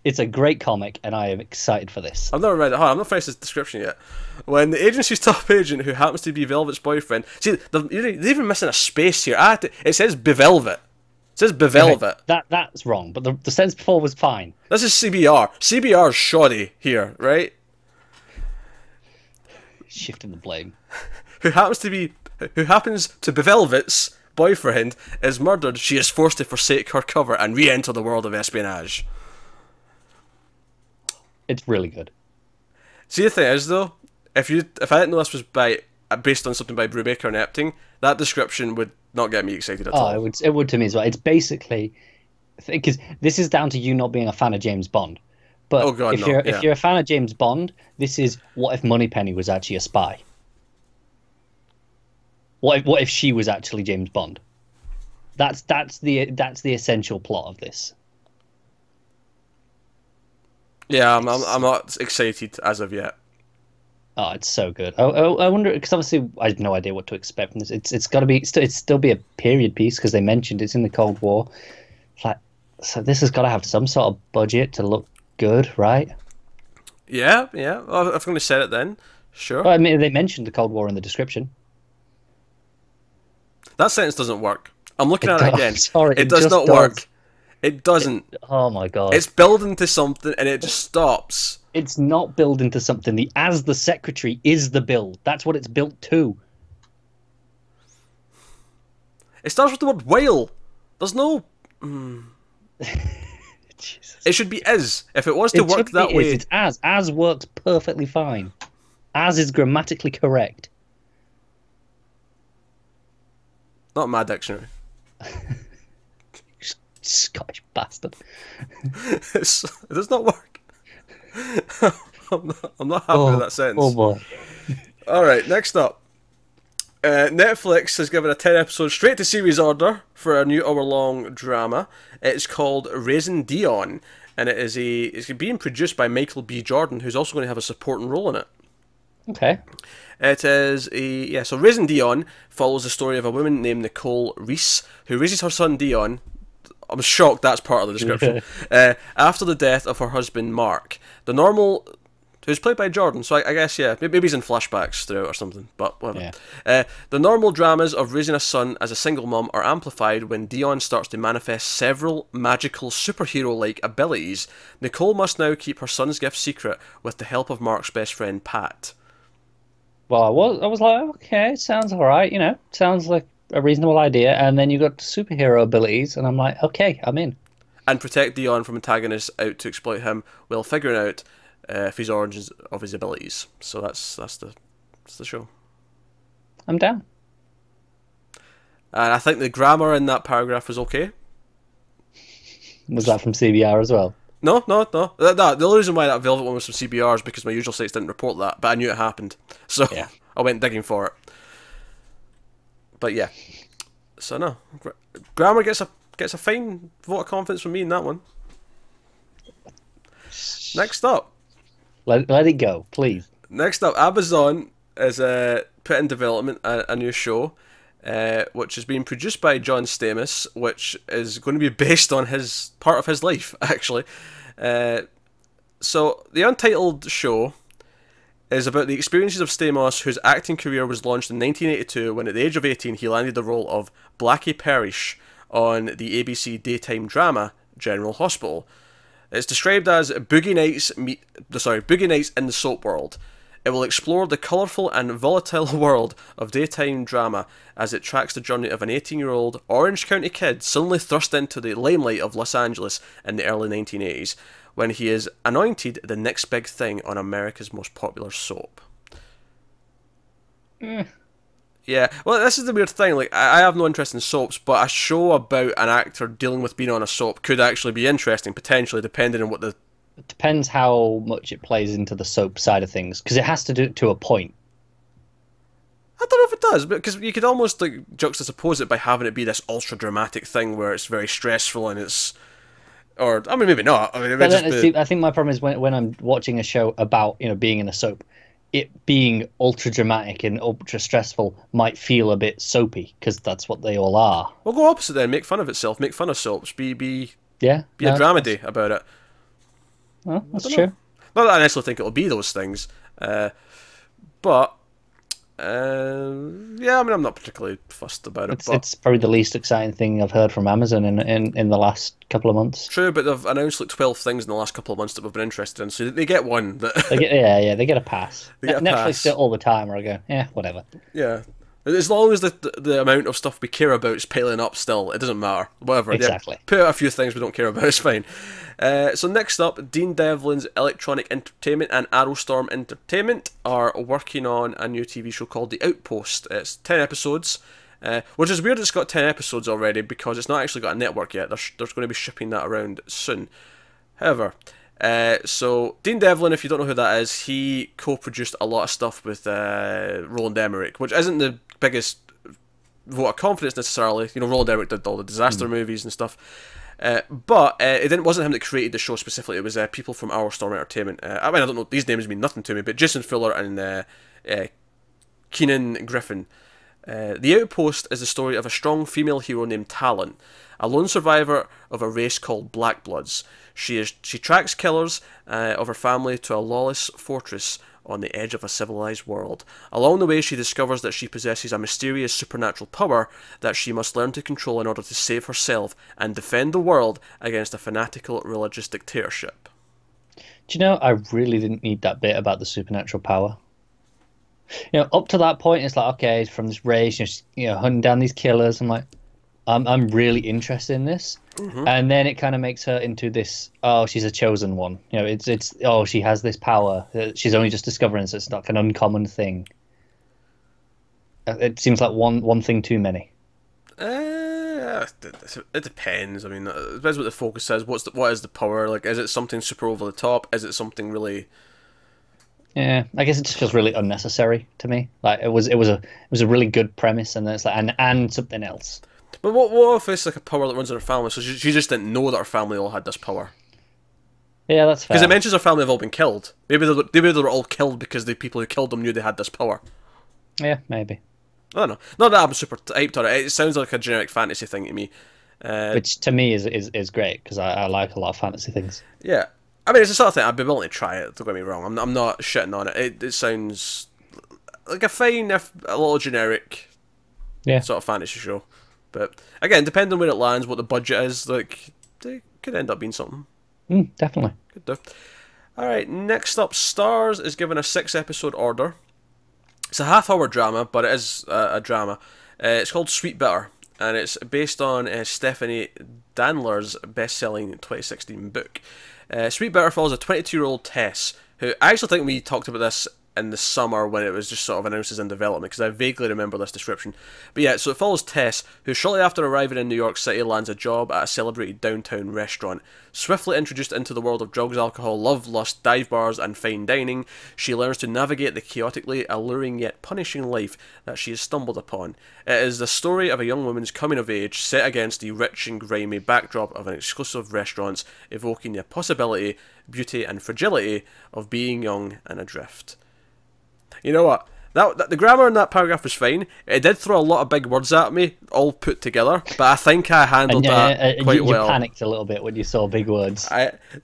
It's a great comic, and I am excited for this. I've never read it. Hold on, I'm not finished this description yet. When the agency's top agent, who happens to be Velvet's boyfriend... See, they're even missing a space here. It says Bevelvet. It says Bevelvet. Okay, that's wrong, but the sentence before was fine. This is CBR. CBR's shoddy here, right? Shifting the blame. Who happens to Bevelvet's boyfriend is murdered. She is forced to forsake her cover and re-enter the world of espionage. It's really good. See, the thing is, though, if I didn't know this was based on something by Brubaker and Epting, that description would not get me excited at all. It would to me as well. It's basically, because this is down to you not being a fan of James Bond. But if you're a fan of James Bond, this is what if Moneypenny was actually a spy? What if she was actually James Bond? That's the essential plot of this. Yeah, I'm not excited as of yet. Oh, it's so good. I wonder, because obviously I have no idea what to expect from this. It's got to be still be a period piece, because they mentioned it's in the Cold War. So this has got to have some sort of budget to look good, right? Yeah. Well, I've only said it then. Sure. Well, I mean, they mentioned the Cold War in the description. That sentence doesn't work. I'm looking at it again. Sorry, it does not work. It doesn't. Oh my god. It's building to something and it just stops. It's not building to something. As the secretary is the build. That's what it's built to. It starts with the word whale. There's no... Jesus. It should be is. If it was to work that way... It's as. As works perfectly fine. As is grammatically correct. Not my dictionary. Scottish bastard. It does not work. I'm not happy with that sentence. Oh boy. Alright, next up. Netflix has given a 10 episode straight to series order for a new hour-long drama. It's called Raising Dion, and it's being produced by Michael B. Jordan, who's also going to have a supporting role in it. Okay. It is so Raising Dion follows the story of a woman named Nicole Reese, who raises her son Dion. I'm shocked that's part of the description. After the death of her husband Mark, who's played by Jordan, so I guess maybe he's in flashbacks throughout or something, but whatever. Yeah. The normal dramas of raising a son as a single mum are amplified when Dion starts to manifest several magical superhero-like abilities. Nicole must now keep her son's gift secret with the help of Mark's best friend Pat. Well, I was like, okay, sounds all right, sounds like a reasonable idea. And then you got superhero abilities, and I'm like, okay, I'm in. And protect Dion from antagonists out to exploit him while figuring out his origins of his abilities. So that's the show. I'm down. And I think the grammar in that paragraph was okay. Was that from CBR as well? No. The only reason why that Velvet one was from CBR is because my usual sites didn't report that, but I knew it happened. So yeah. I went digging for it. But yeah, so no, Grammar gets a fine vote of confidence from me in that one. Next up, let it go, please. Next up, Amazon is put in development a new show, which is being produced by John Stamos, which is going to be based on his part of his life, actually. So the Untitled Show is about the experiences of Stamos, whose acting career was launched in 1982 when at the age of 18 he landed the role of Blackie Parrish on the ABC daytime drama General Hospital. It's described as Boogie Nights in the soap world. It will explore the colourful and volatile world of daytime drama as it tracks the journey of an 18-year-old Orange County kid suddenly thrust into the limelight of Los Angeles in the early 1980s, when he is anointed the next big thing on America's most popular soap. Yeah, well, this is the weird thing. Like, I have no interest in soaps, but a show about an actor dealing with being on a soap could actually be interesting, potentially, depending on what the... It depends how much it plays into the soap side of things, because it has to do it to a point. I don't know if it does, because you could almost like juxtapose it by having it be this ultra dramatic thing where it's very stressful and it's... Or, I mean, maybe not. I mean, I think my problem is when I'm watching a show about, being in a soap, it being ultra dramatic and ultra stressful might feel a bit soapy, because that's what they all are. We'll go opposite then. Make fun of itself. Make fun of soaps. Be a dramedy about it. Well, that's true. Not that I necessarily think it'll be those things, but yeah, I mean, I'm not particularly fussed about it. It's probably the least exciting thing I've heard from Amazon in the last couple of months. True, but they've announced like 12 things in the last couple of months that we've been interested in, so they get one. They get a pass. Netflix do it all the time, where I go, whatever. Yeah. As long as the amount of stuff we care about is piling up still, it doesn't matter. Whatever. Exactly. Yeah, put out a few things we don't care about, it's fine. So next up, Dean Devlin's Electronic Entertainment and Arrowstorm Entertainment are working on a new TV show called The Outpost. It's 10 episodes, which is weird it's got 10 episodes already because it's not actually got a network yet. They're going to be shipping that around soon. However... so Dean Devlin, if you don't know who that is, he co-produced a lot of stuff with Roland Emmerich, which isn't the biggest vote of confidence necessarily. Roland Emmerich did all the disaster movies and stuff, but it wasn't him that created the show specifically. It was people from Our Storm Entertainment. I mean, I don't know, these names mean nothing to me, but Jason Fuller and Keenan Griffin. The Outpost is the story of a strong female hero named Talon, a lone survivor of a race called Blackbloods. She tracks killers of her family to a lawless fortress on the edge of a civilized world. Along the way, she discovers that she possesses a mysterious supernatural power that she must learn to control in order to save herself and defend the world against a fanatical religious dictatorship. Do you know, I really didn't need that bit about the supernatural power. Up to that point, it's like, okay, from this race, hunting down these killers. I'm like, I'm really interested in this. Mm-hmm. And then it kind of makes her into this, she's a chosen one. She has this power. She's only just discovering, so it's like an uncommon thing. It seems like one thing too many. It depends. I mean, it depends what the focus is. What is the power? Like, is it something super over the top? Is it something really... Yeah, I guess it just feels really unnecessary to me. Like it was a really good premise, and then it's like and something else. But what if it's like a power that runs in her family? So she just didn't know that her family all had this power. Yeah, that's fair. Because it mentions her family have all been killed. Maybe they were all killed because the people who killed them knew they had this power. Yeah, maybe. I don't know. Not that I'm super hyped on it. It sounds like a generic fantasy thing to me. Which to me is great, because I like a lot of fantasy things. Yeah. I mean, it's the sort of thing I'd be willing to try it, don't get me wrong. I'm not shitting on it. It sounds like a fine, if a little generic sort of fantasy show. But again, depending on where it lands, what the budget is, like, it could end up being something. Definitely. Could do. Alright, next up, Stars is given a 6-episode order. It's a half-hour drama, but it is a drama. It's called Sweet Bitter, and it's based on Stephanie Danler's best-selling 2016 book. Sweet Bitter follows a 22-year-old Tess, who I actually think we talked about this in the summer when it was just sort of announced as in development, because I vaguely remember this description. But yeah, so it follows Tess, who shortly after arriving in New York City lands a job at a celebrated downtown restaurant. Swiftly introduced into the world of drugs, alcohol, love, lust, dive bars, and fine dining, she learns to navigate the chaotically alluring yet punishing life that she has stumbled upon. It is the story of a young woman's coming of age set against the rich and grimy backdrop of an exclusive restaurant, evoking the possibility, beauty, and fragility of being young and adrift. You know what? The grammar in that paragraph was fine. It did throw a lot of big words at me, all put together, but I think I handled that quite well. You panicked a little bit when you saw big words.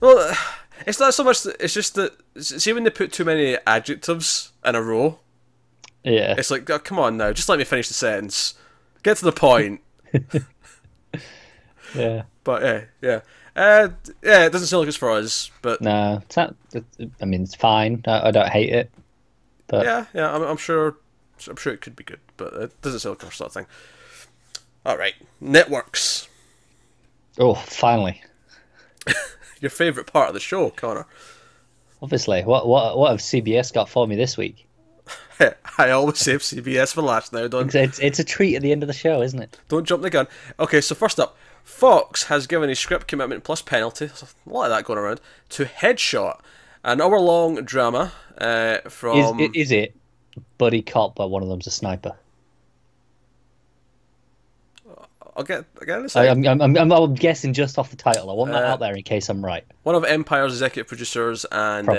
Well, it's not so much. It's just that. See, when they put too many adjectives in a row, yeah, it's like, oh, come on now, just let me finish the sentence. Get to the point. Yeah. But yeah. It doesn't sound like it's for us, but no, it's not. I mean, it's fine. I don't hate it. But yeah, I'm sure it could be good, but it doesn't sound like our sort of thing. All right, networks. Oh, finally. Your favourite part of the show, Connor. Obviously, what have CBS got for me this week? I always save CBS for last now, don't it's a treat at the end of the show, isn't it? Don't jump the gun. Okay, so first up, Fox has given a script commitment plus penalty, a lot of that going around, to Headshot, an hour-long drama from... Is it buddy cop, but one of them's a sniper? I'll get in a second. I'm guessing just off the title. I want that out there in case I'm right. One of Empire's executive producers and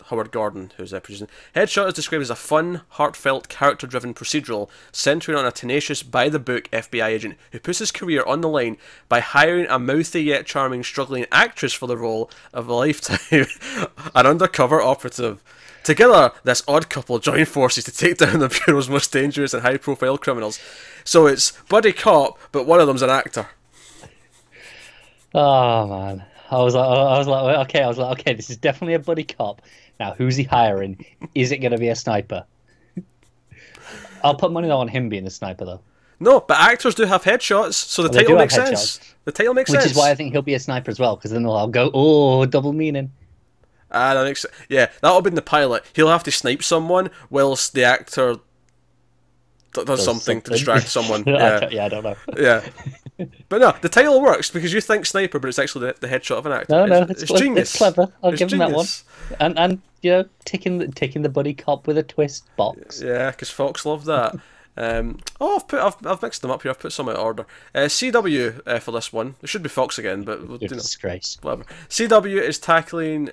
Howard Gordon, who's producing. Headshot is described as a fun, heartfelt, character-driven procedural centering on a tenacious, by-the-book FBI agent who puts his career on the line by hiring a mouthy yet charming struggling actress for the role of a lifetime, an undercover operative. Together, this odd couple join forces to take down the Bureau's most dangerous and high-profile criminals. So it's buddy cop, but one of them's an actor. Oh man, I was like, okay, this is definitely a buddy cop. Now, who's he hiring? Is it going to be a sniper? I'll put money on him being the sniper, though. No, but actors do have headshots, so the title makes sense. The title makes sense. Which is why I think he'll be a sniper as well, because then they'll go, oh, double meaning. That makes sense. Yeah, that'll be in the pilot. He'll have to snipe someone whilst the actor does something to distract someone. Yeah. I don't know. Yeah. But no, the title works because you think sniper, but it's actually the headshot of an actor. No, it's genius. It's clever. I'll give him that one. And you know, ticking the buddy cop with a twist box. Yeah, because Fox love that. I've mixed them up here. I've put some out of order. CW for this one. It should be Fox again, but disgrace. Whatever. CW is tackling.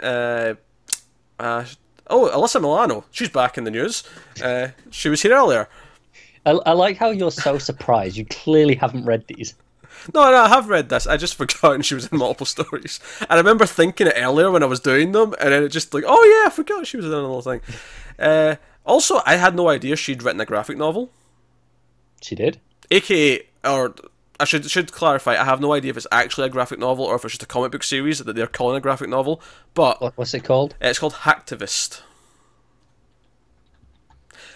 Alyssa Milano. She's back in the news. She was here earlier. I like how you're so surprised. You clearly haven't read these. No, I have read this. I just forgotten she was in multiple stories. And I remember thinking it earlier when I was doing them, and then it just like, oh yeah, I forgot she was in another thing. Also, I had no idea she'd written a graphic novel. She did? AKA, or I should clarify, I have no idea if it's actually a graphic novel or if it's just a comic book series that they're calling a graphic novel. But what's it called? It's called Hacktivist.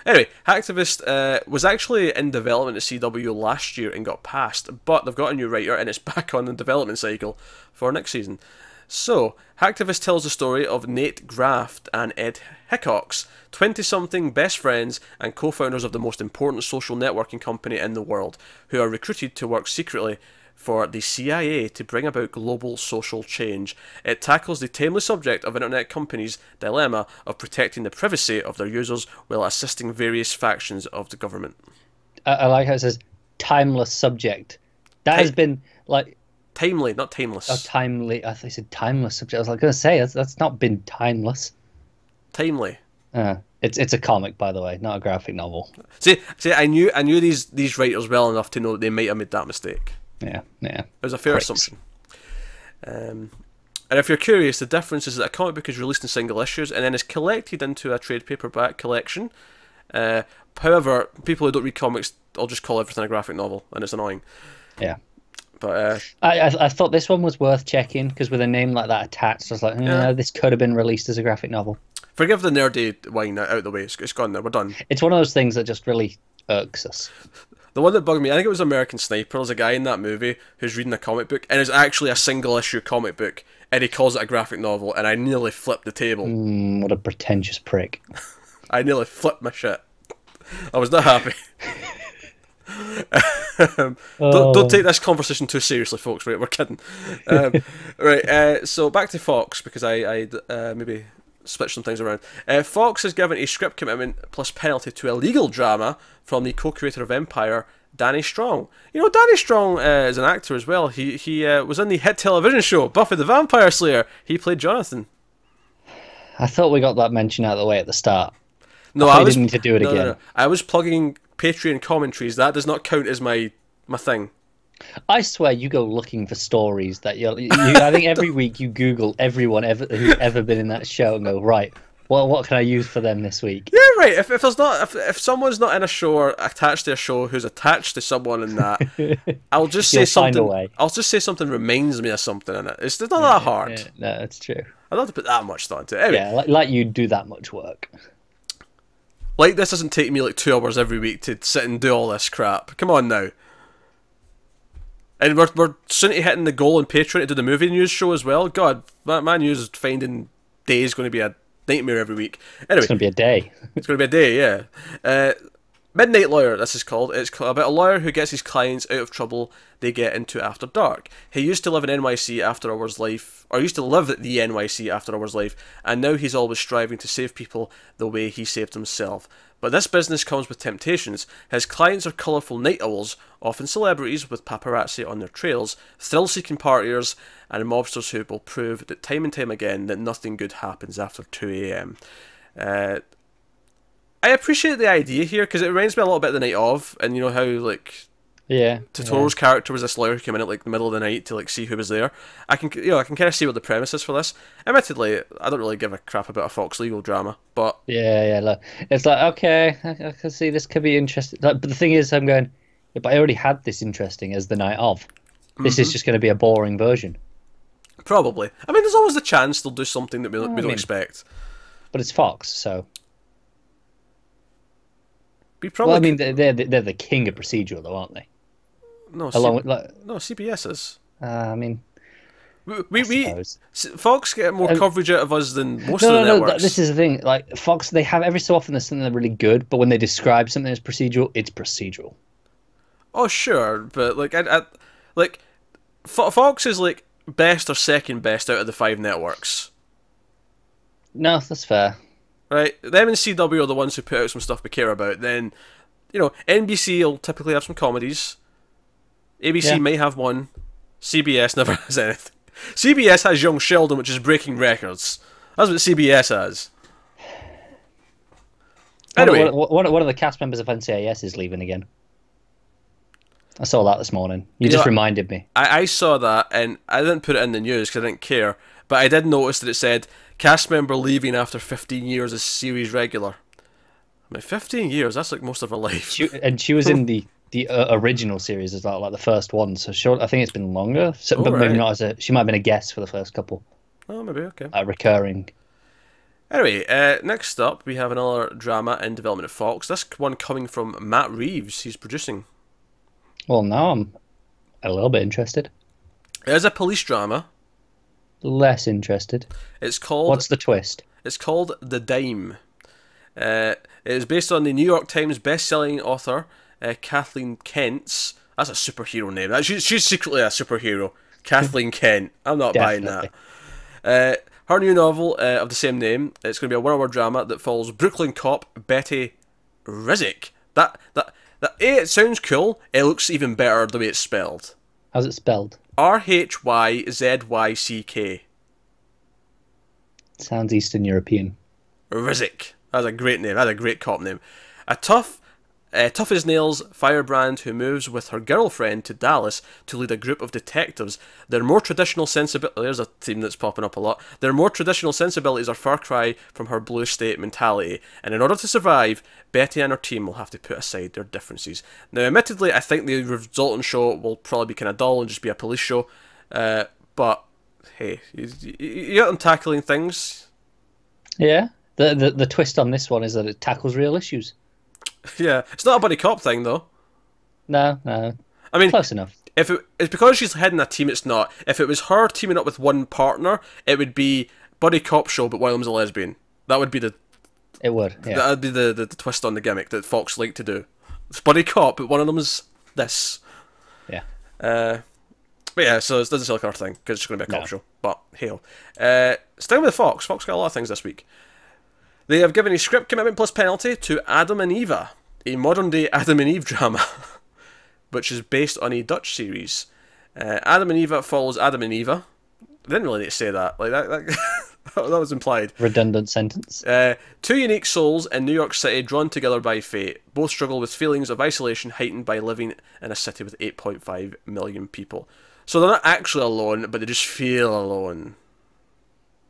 Anyway, Hacktivist was actually in development at CW last year and got passed, but they've got a new writer and it's back on the development cycle for next season. So, Hacktivist tells the story of Nate Graft and Ed Hickox, 20-something best friends and co-founders of the most important social networking company in the world, who are recruited to work secretly for the CIA to bring about global social change. It tackles the timely subject of internet companies' dilemma of protecting the privacy of their users while assisting various factions of the government. I like how it says timeless subject. That has been like timely, not tameless. Oh, timely. I thought you said timeless subject. I was like, going to say that's not been timeless. Timely. It's a comic, by the way, not a graphic novel. See, I knew these writers well enough to know that they might have made that mistake. Yeah. It was a fair assumption. And if you're curious, the difference is that a comic book is released in single issues and then is collected into a trade paperback collection. However, people who don't read comics all just call everything a graphic novel, and it's annoying. Yeah. But I thought this one was worth checking because with a name like that attached, I was like, this could have been released as a graphic novel. Forgive the nerdy wine out of the way. It's gone now. We're done. It's one of those things that just really irks us. The one that bugged me, I think it was American Sniper. There's a guy in that movie who's reading a comic book, and it's actually a single issue comic book, and he calls it a graphic novel, and I nearly flipped the table. What a pretentious prick. I nearly flipped my shit. I was not happy. Don't take this conversation too seriously, folks. Right, we're kidding. Right, so back to Fox, because I maybe switched some things around. Fox has given a script commitment plus penalty to a legal drama from the co-creator of Empire, Danny Strong. You know, Danny Strong is an actor as well. He was in the hit television show Buffy the Vampire Slayer. He played Jonathan. I thought we got that mention out of the way at the start. No, I didn't need to do it again. No. I was plugging Patreon commentaries. That does not count as my thing. I swear you go looking for stories that I think every week you Google everyone who's ever been in that show and go, right, what can I use for them this week? Yeah, right. If someone's not in a show or attached to a show who's attached to someone in that, I'll just say something. I'll just say something reminds me of something in it. It's not that hard. Yeah, no, it's true. I don't have to put that much thought into it. Anyway, yeah, like you do that much work. Like, this doesn't take me like 2 hours every week to sit and do all this crap. Come on now. And we're soon to hitting the goal on Patreon to do the movie news show as well. God, my news finding day is going to be a nightmare every week. Anyway, it's going to be a day. It's going to be a day, yeah. Midnight Lawyer, this is called. It's about a lawyer who gets his clients out of trouble they get into after dark. He used to live in NYC after hours life, or used to live at the NYC after hours life, and now he's always striving to save people the way he saved himself. But this business comes with temptations. His clients are colourful night owls, often celebrities with paparazzi on their trails, thrill-seeking partiers, and mobsters who will prove that time and time again that nothing good happens after 2 AM. I appreciate the idea here, because it reminds me a little bit of The Night Of, and you know how, like, Totoro's character was this lawyer who came in at like the middle of the night to like see who was there. I can kind of see what the premise is for this. Admittedly, I don't really give a crap about a Fox legal drama, but look, it's like, okay, I can see this could be interesting. Like, but the thing is, I'm going, yeah, but I already had this interesting as The Night Of. This is just going to be a boring version. Probably. I mean, there's always the chance they'll do something that we don't expect. But it's Fox, so. Well, I mean, they're the king of procedural, though, aren't they? No, no, CBS is. I mean, Fox get more coverage out of us than most of the networks. No, this is the thing. Like, Fox, they have every so often there's something that's really good, but when they describe something as procedural, it's procedural. Oh sure, but like, Fox is like best or second best out of the 5 networks. No, that's fair. Right, them and CW are the ones who put out some stuff we care about. Then, you know, NBC will typically have some comedies. ABC may have one. CBS never has anything. CBS has Young Sheldon, which is breaking records. That's what CBS has. Anyway, one of the cast members of NCIS is leaving again. I saw that this morning. You just reminded me. I saw that, and I didn't put it in the news because I didn't care. But I did notice that it said, cast member leaving after 15 years as series regular. I mean, 15 years, that's like most of her life. She was in the original series as well, like the first one. So sure, I think it's been longer. So, but maybe not she might have been a guest for the first couple. Oh, maybe, okay. Recurring. Anyway, next up, we have another drama in development at Fox. This one coming from Matt Reeves. He's producing. Well, now I'm a little bit interested. It is a police drama. Less interested. It's called... What's the twist? It's called The Dime. It is based on the New York Times best-selling author Kathleen Kent's... That's a superhero name. She's secretly a superhero. Kathleen Kent. I'm not buying that. Her new novel of the same name. It's going to be a one-hour drama that follows Brooklyn cop Betty Rizek. It sounds cool. It looks even better the way it's spelled. How's it spelled? Rhyzyck. Sounds Eastern European. Rizek. That's a great name. That's a great cop name. A tough as nails firebrand who moves with her girlfriend to Dallas to lead a group of detectives. Their more traditional sensibilities... There's a theme that's popping up a lot. Their more traditional sensibilities are far cry from her blue state mentality. And in order to survive, Betty and her team will have to put aside their differences. Now, admittedly, I think the resultant show will probably be kind of dull and just be a police show. But, hey, you get them tackling things. Yeah. The twist on this one is that it tackles real issues. Yeah, it's not a buddy cop thing though. No. I mean, close enough. If it's because she's heading a team, it's not. If it was her teaming up with one partner, it would be buddy cop show, but one of them's a lesbian. That would be the It would, yeah. That'd be the twist on the gimmick that Fox like to do. It's buddy cop, but one of them is this. Yeah. But yeah, so it doesn't sound like our thing, because it's going to be a cop No. show. But, hey-ho. Staying with Fox got a lot of things this week. They have given a script commitment plus penalty to Adam and Eva, a modern-day Adam and Eve drama, which is based on a Dutch series. Adam and Eva follows Adam and Eva. They didn't really need to say that. Like that that was implied. Redundant sentence. Two unique souls in New York City drawn together by fate. Both struggle with feelings of isolation heightened by living in a city with 8.5 million people. So they're not actually alone, but they just feel alone.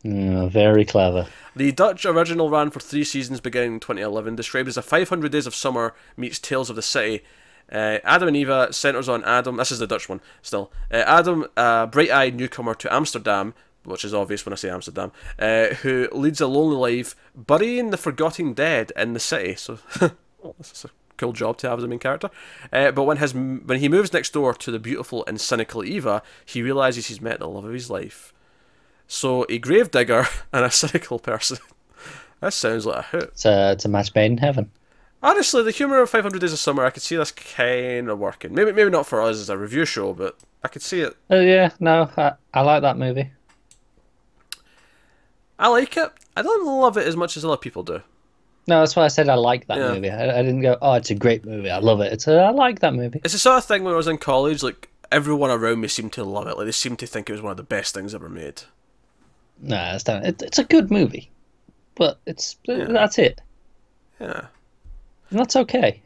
Very clever. The Dutch original ran for 3 seasons beginning in 2011, described as a 500 Days of Summer meets Tales of the City. Adam and Eva centres on Adam, this is the Dutch one still, Adam, a bright-eyed newcomer to Amsterdam, which is obvious when I say Amsterdam, who leads a lonely life, burying the forgotten dead in the city. So that's a cool job to have as a main character. But when he moves next door to the beautiful and cynical Eva, he realises he's met the love of his life. So a gravedigger and a cynical person. That sounds like a hoot. It's a match made in heaven. Honestly, the humour of 500 Days of Summer, I could see this kind of working. Maybe not for us as a review show, but I could see it. Yeah, no, I like that movie. I like it. I don't love it as much as other people do. No, that's why I said I like that movie. I didn't go, oh, it's a great movie, I love it. I like that movie. It's the sort of thing when I was in college, like, everyone around me seemed to love it. Like, they seemed to think it was one of the best things ever made. Nah, it's a good movie. But that's it. Yeah. And that's okay.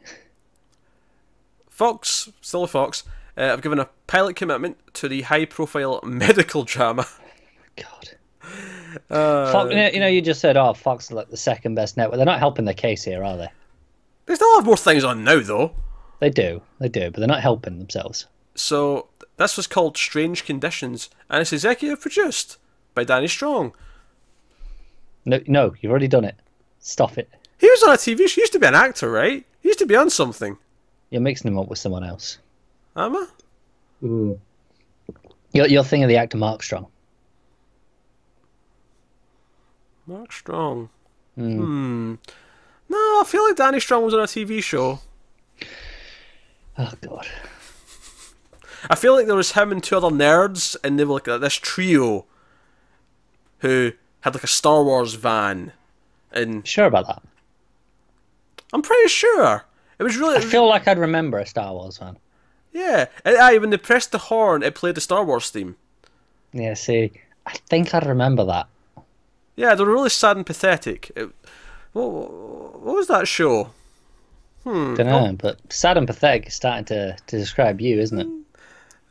Fox, still a Fox, have given a pilot commitment to the high-profile medical drama. God. Fox, you just said, oh, Fox is like the second best network. They're not helping the case here, are they? They still have more things on now, though. They do, but they're not helping themselves. So, this was called Strange Conditions, and it's executive produced by Danny Strong. No, you've already done it. Stop it. He was on a TV show. He used to be an actor, right? He used to be on something. You're mixing him up with someone else. Am I? Ooh. You're thinking of the actor Mark Strong. Mark Strong. No, I feel like Danny Strong was on a TV show. Oh, God. I feel like there was him and 2 other nerds, and they were like this trio who had like a Star Wars van. And Sure about that? I'm pretty sure. It was really... I feel like I'd remember a Star Wars fan. Yeah. And when they pressed the horn, it played the Star Wars theme. Yeah, see, I think I'd remember that. Yeah, they were really sad and pathetic. What was that show? Don't know, but sad and pathetic is starting to describe you, isn't it?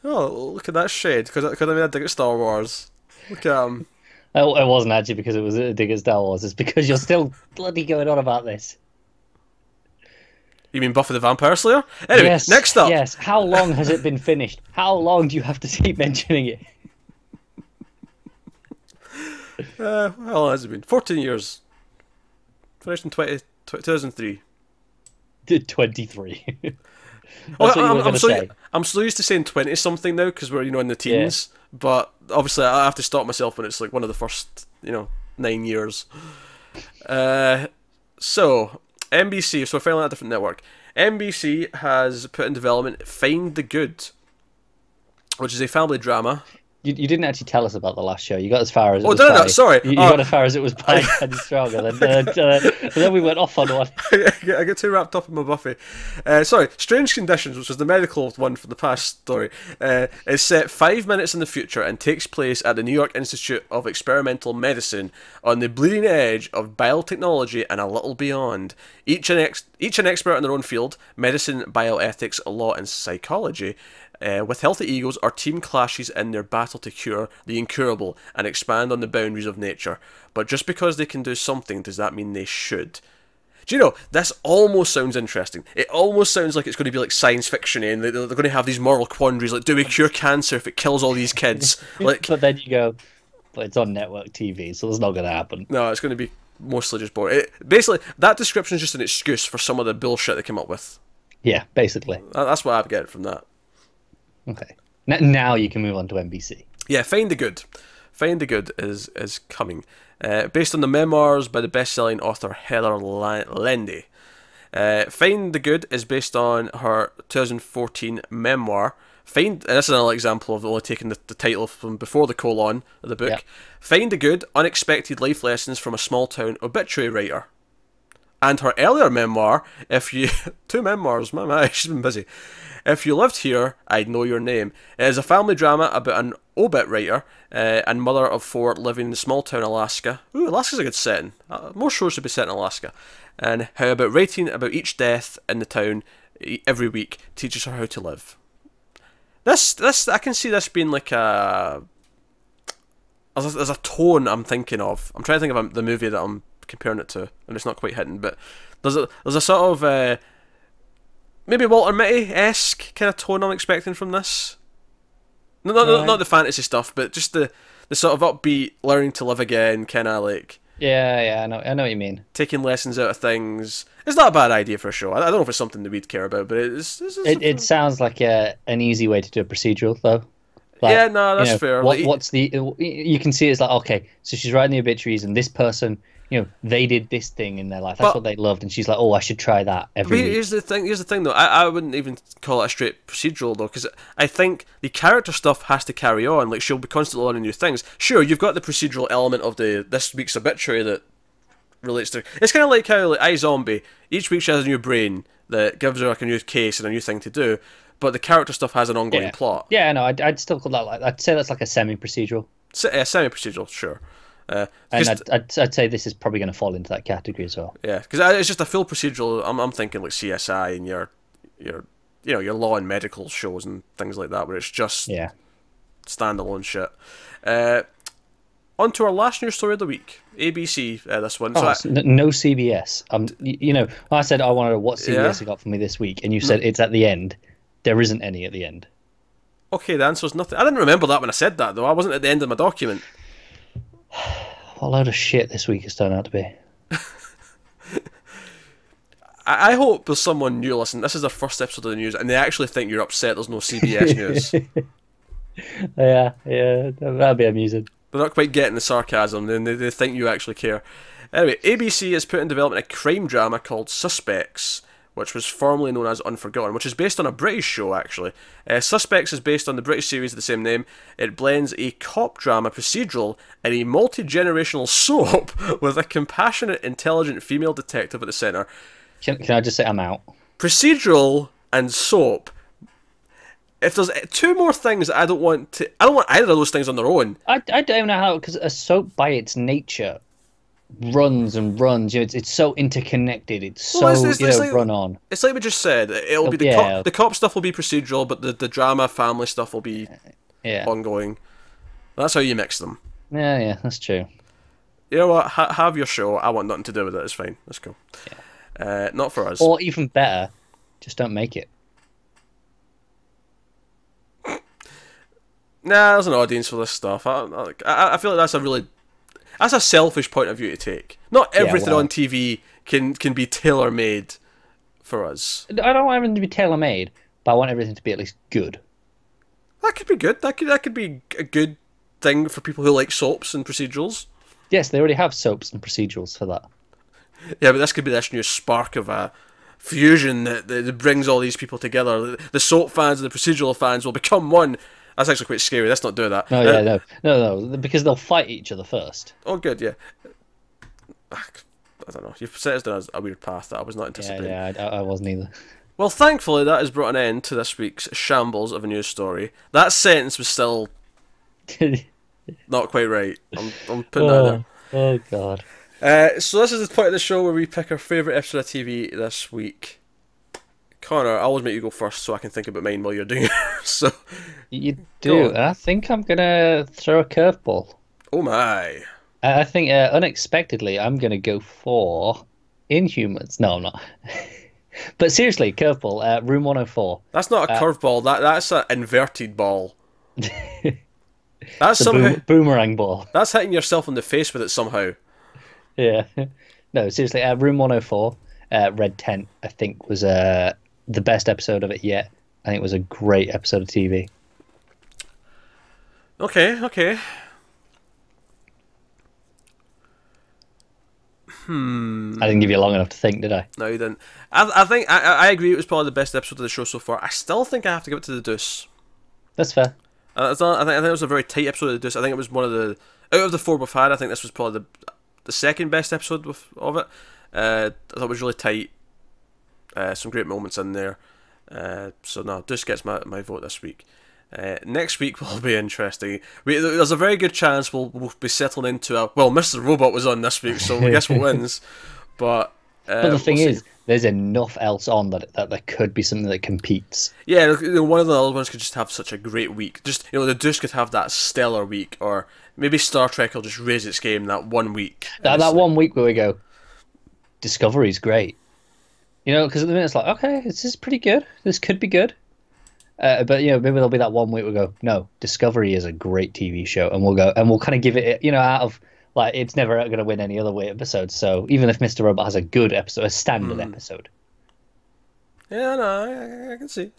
Oh, look at that shade. Because I mean, I dig at Star Wars. Look at him. It wasn't actually because it was a dig at Star Wars. It's because you're still bloody going on about this. You mean Buffy the Vampire Slayer? Anyway, yes, next up. Yes. How long has it been finished? How long do you have to keep mentioning it? How long has it been? 14 years. Finished in 2003. 23. That's Well, what you were going to say. I'm so used to saying 20-something now because we're, in the teens. Yeah. But obviously I have to stop myself when it's like one of the first, 9 years. So, NBC, so we're finally on a different network. NBC has put in development Find the Good, which is a family drama. You didn't actually tell us about the last show. You got as far as it was no, sorry. You got as far as it was by Danny Strong, and then we went off on one. I got too wrapped up in my Buffy. Sorry, Strange Conditions, which was the medical one from the past story, is set 5 minutes in the future and takes place at the New York Institute of Experimental Medicine on the bleeding edge of biotechnology and a little beyond. Each an expert in their own field: medicine, bioethics, law, and psychology. With healthy egos, our team clashes in their battle to cure the incurable and expand on the boundaries of nature. But just because they can do something, does that mean they should? Do you know, this almost sounds interesting. It almost sounds like it's going to be like science fiction, and they're going to have these moral quandaries, like, do we cure cancer if it kills all these kids? Like, but then you go, but it's on network TV, so it's not going to happen. No, it's going to be mostly just boring. Basically, that description is just an excuse for some of the bullshit they came up with. Yeah, basically. That's what I get from that. Okay. Now you can move on to NBC. Yeah, Find the Good. Find the Good is coming. based on the memoirs by the best-selling author Heather Lendy. Find the Good is based on her 2014 memoir. This is another example of only taking the title from before the colon of the book. Yeah. Find the Good, Unexpected Life Lessons from a Small Town Obituary Writer. And her earlier memoir, two memoirs, my, she's been busy. If You Lived Here, I'd Know Your Name. It is a family drama about an obit writer and mother of 4 living in small town Alaska. Ooh, Alaska's a good setting. More shows should be set in Alaska. And how about writing about each death in the town every week teaches her how to live. This I can see this being like there's a tone I'm thinking of. I'm trying to think of the movie that I'm comparing it to, and it's not quite hitting, but there's a sort of maybe Walter Mitty-esque kind of tone I'm expecting from this. Not the fantasy stuff, but just the sort of upbeat, learning to live again, kind of like... Yeah, I know what you mean. Taking lessons out of things. It's not a bad idea for a show. I don't know if it's something that we'd care about, but it sounds like an easy way to do a procedural, though. Like, yeah, no, that's fair. You can see it's like, okay, so she's writing the obituaries, and this person, they did this thing in their life. That's what they loved, and she's like, oh, I should try that every week. Here's the thing, though. I wouldn't even call it a straight procedural, though, because I think the character stuff has to carry on. Like, she'll be constantly learning new things. Sure, you've got the procedural element of this week's obituary that relates to... It's kind of like how, like, iZombie, each week she has a new brain that gives her, like, a new case and a new thing to do, but the character stuff has an ongoing plot. Yeah, no, I'd still call that, I'd say that's like a semi-procedural. Semi-procedural, sure. And I'd say this is probably going to fall into that category as well. Yeah, because it's just a full procedural. I'm thinking like CSI and your law and medical shows and things like that, where it's just standalone shit. On to our last news story of the week. ABC, this one. No CBS. I said I wanted to know what CBS you got for me this week, and you said it's at the end. There isn't any at the end. Okay, the answer's nothing. I didn't remember that when I said that, though. I wasn't at the end of my document. What a load of shit this week has turned out to be. I hope there's someone new listening. This is the first episode of the news, and they actually think you're upset there's no CBS news. Yeah, that'd be amusing. They're not quite getting the sarcasm, then they think you actually care. Anyway, ABC has put in development a crime drama called Suspects, which was formerly known as Unforgotten, which is based on a British show, actually. Suspects is based on the British series of the same name. It blends a cop drama procedural and a multi-generational soap with a compassionate, intelligent female detective at the centre. Can I just say I'm out? Procedural and soap. If there's two more things I don't want either of those things on their own. I don't know how, because a soap by its nature runs and runs. It's so interconnected. It's like, run on. It's like we just said. It'll be the cop stuff will be procedural, but the drama family stuff will be ongoing. That's how you mix them. Yeah, that's true. You know what? Have your show. I want nothing to do with it. It's fine. Let's go. Yeah. Not for us. Or even better, just don't make it. Nah, there's an audience for this stuff. I feel like that's a selfish point of view to take. Not everything on TV can be tailor-made for us. I don't want everything to be tailor-made, but I want everything to be at least good. That could be good. That could be a good thing for people who like soaps and procedurals. Yes, they already have soaps and procedurals for that. Yeah, but this could be this new spark of a fusion that brings all these people together. The soap fans and the procedural fans will become one. That's actually quite scary. Let's not do that. No, because they'll fight each other first. Oh, good, yeah. I don't know. You've set us down a weird path that I was not anticipating. Yeah, I wasn't either. Well, thankfully, that has brought an end to this week's shambles of a news story. That sentence was still not quite right. I'm putting that there. Oh, God. So this is the point of the show where we pick our favourite episode of TV this week. Connor, I always make you go first so I can think about mine while you're doing it. So you do. I think I'm gonna throw a curveball. Oh my! I think unexpectedly I'm gonna go for Inhumans. No, I'm not. But seriously, curveball. Room 104. That's not a curveball. That's an inverted ball. That's somehow boomerang ball. That's hitting yourself in the face with it somehow. Yeah. No, seriously. Room 104. Red Tent. I think was the best episode of it yet. I think it was a great episode of TV. Okay. I didn't give you long enough to think, did I? No, you didn't. I think I agree. It was probably the best episode of the show so far. I still think I have to give it to the Deuce. That's fair. I think it was a very tight episode of the Deuce. I think it was one of the out of the 4 we've had. I think this was probably the second best episode of it. I thought it was really tight. Some great moments in there. So no, Deuce gets my vote this week. Next week will be interesting. There's a very good chance we'll be settling into Mr. Robot was on this week, so I guess what wins. But the thing is, there's enough else on that there could be something that competes. Yeah, one of the other ones could just have such a great week. Just the Deuce could have that stellar week, or maybe Star Trek will just raise its game that 1 week. That 1 week where we go, Discovery's great. Because at the minute it's like, okay, this is pretty good. This could be good. But maybe there'll be that 1 week we go, no, Discovery is a great TV show, and we'll kind of give it, out of like it's never going to win any other way episode. So even if Mr. Robot has a good episode, a standard episode. Yeah, no, I can see.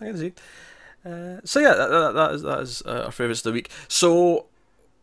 So yeah, that is our favourites of the week. So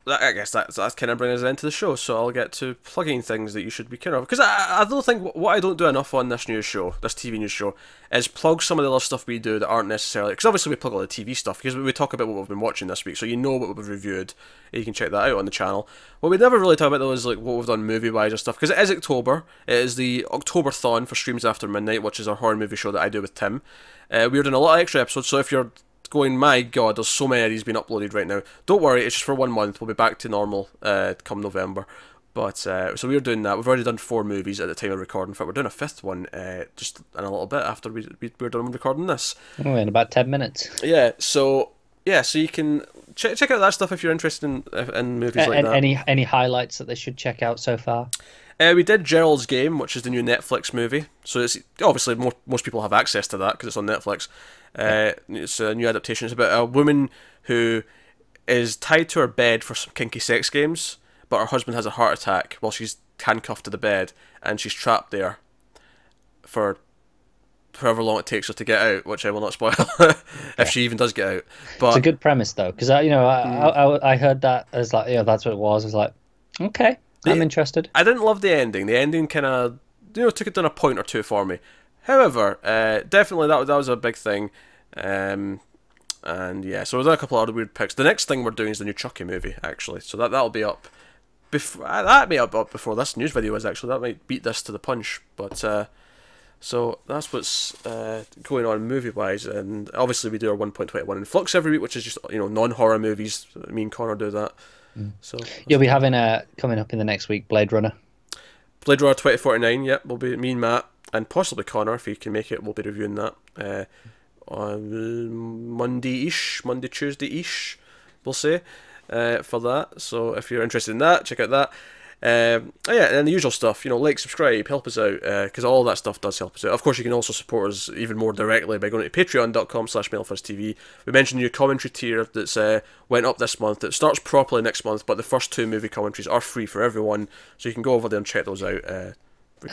I guess that's kind of bringing us into the show. So I'll get to plugging things that you should be care of, because I don't think what I don't do enough on this TV news show, is plug some of the other stuff we do that aren't necessarily, because obviously we plug all the TV stuff because we talk about what we've been watching this week, so what we've reviewed. You can check that out on the channel. What we never really talk about though is like what we've done movie wise and stuff, because it is October. It is the October-thon for Streams After Midnight, which is our horror movie show that I do with Tim. We're doing a lot of extra episodes, so if you're going, my god, there's so many of these being uploaded right now, don't worry, it's just for 1 month. We'll be back to normal come November. But so we're doing that. We've already done 4 movies at the time of recording. In fact, we're doing a 5th one just in a little bit after we're done recording this. Oh, in about 10 minutes. Yeah, so you can check out that stuff if you're interested in movies like that. Any highlights that they should check out so far? We did Gerald's Game, which is the new Netflix movie. So it's obviously most people have access to that because it's on Netflix. It's a new adaptation. It's about a woman who is tied to her bed for some kinky sex games, but her husband has a heart attack while she's handcuffed to the bed, and she's trapped there for however long it takes her to get out, which I will not spoil if she even does get out. But it's a good premise though, because I heard that as like, that's what it was. I was like, okay, I'm interested. I didn't love the ending. The ending kind of took it down a point or two for me. However, definitely that was a big thing. And yeah, so there's a couple of other weird picks. The next thing we're doing is the new Chucky movie, actually. So that'll be up before before this news video is actually. That might beat this to the punch, but so that's what's going on movie wise. And obviously we do our 1.21 in Flux every week, which is just non-horror movies. Me and Connor do that. So you'll be having coming up in the next week Blade Runner 2049. Yep, we'll be me and Matt and possibly Connor if he can make it. We'll be reviewing that on Monday, Tuesday-ish, we'll say, for that. So if you're interested in that, check out that. Yeah, and the usual stuff, like, subscribe, help us out, because all that stuff does help us out. Of course, you can also support us even more directly by going to patreon.com/MailFuzzTV. We mentioned your commentary tier that's went up this month. It starts properly next month, but the first 2 movie commentaries are free for everyone, so you can go over there and check those out. And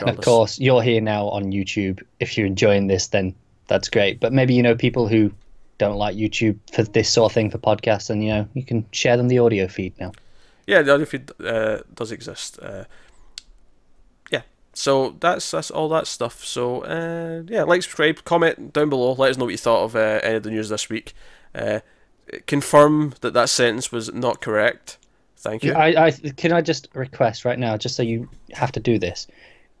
of course, you're here now on YouTube. If you're enjoying this, then that's great. But maybe people who don't like YouTube for this sort of thing for podcasts, and you can share them the audio feed now. Yeah, the audio feed does exist. Yeah, so that's all that stuff. So yeah, like, subscribe, comment down below. Let us know what you thought of any of the news this week. Confirm that sentence was not correct. Thank you. Can I just request right now, just so you have to do this,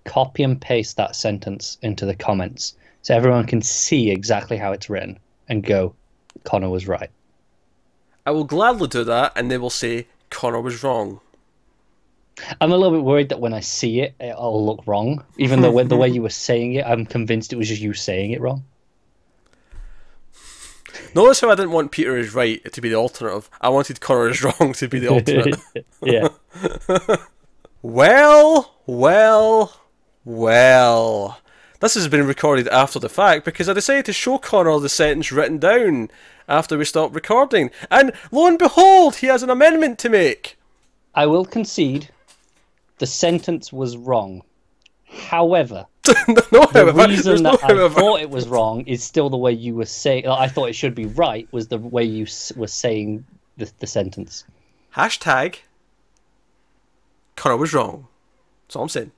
copy and paste that sentence into the comments so everyone can see exactly how it's written and go, Connor was right. I will gladly do that, and they will say Connor was wrong. I'm a little bit worried that when I see it, it'll look wrong. Even though the way you were saying it, I'm convinced it was just you saying it wrong. Notice how I didn't want Peter is right to be the alternative. I wanted Connor is wrong to be the alternate. Yeah. Well. This has been recorded after the fact because I decided to show Connor the sentence written down after we stopped recording. And lo and behold, he has an amendment to make. I will concede the sentence was wrong. However, the reason that I thought it was wrong is still the way you were saying. I thought it should be right was the way you were saying the sentence. Hashtag Connor was wrong. That's all I'm saying.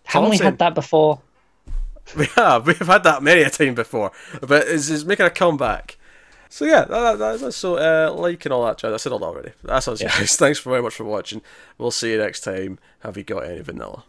Haven't we had that before? We've had that many a time before, but it's making a comeback. So yeah, that's so like and all that. I said all that already. That's us, guys. Thanks very much for watching. We'll see you next time. Have you got any vanilla?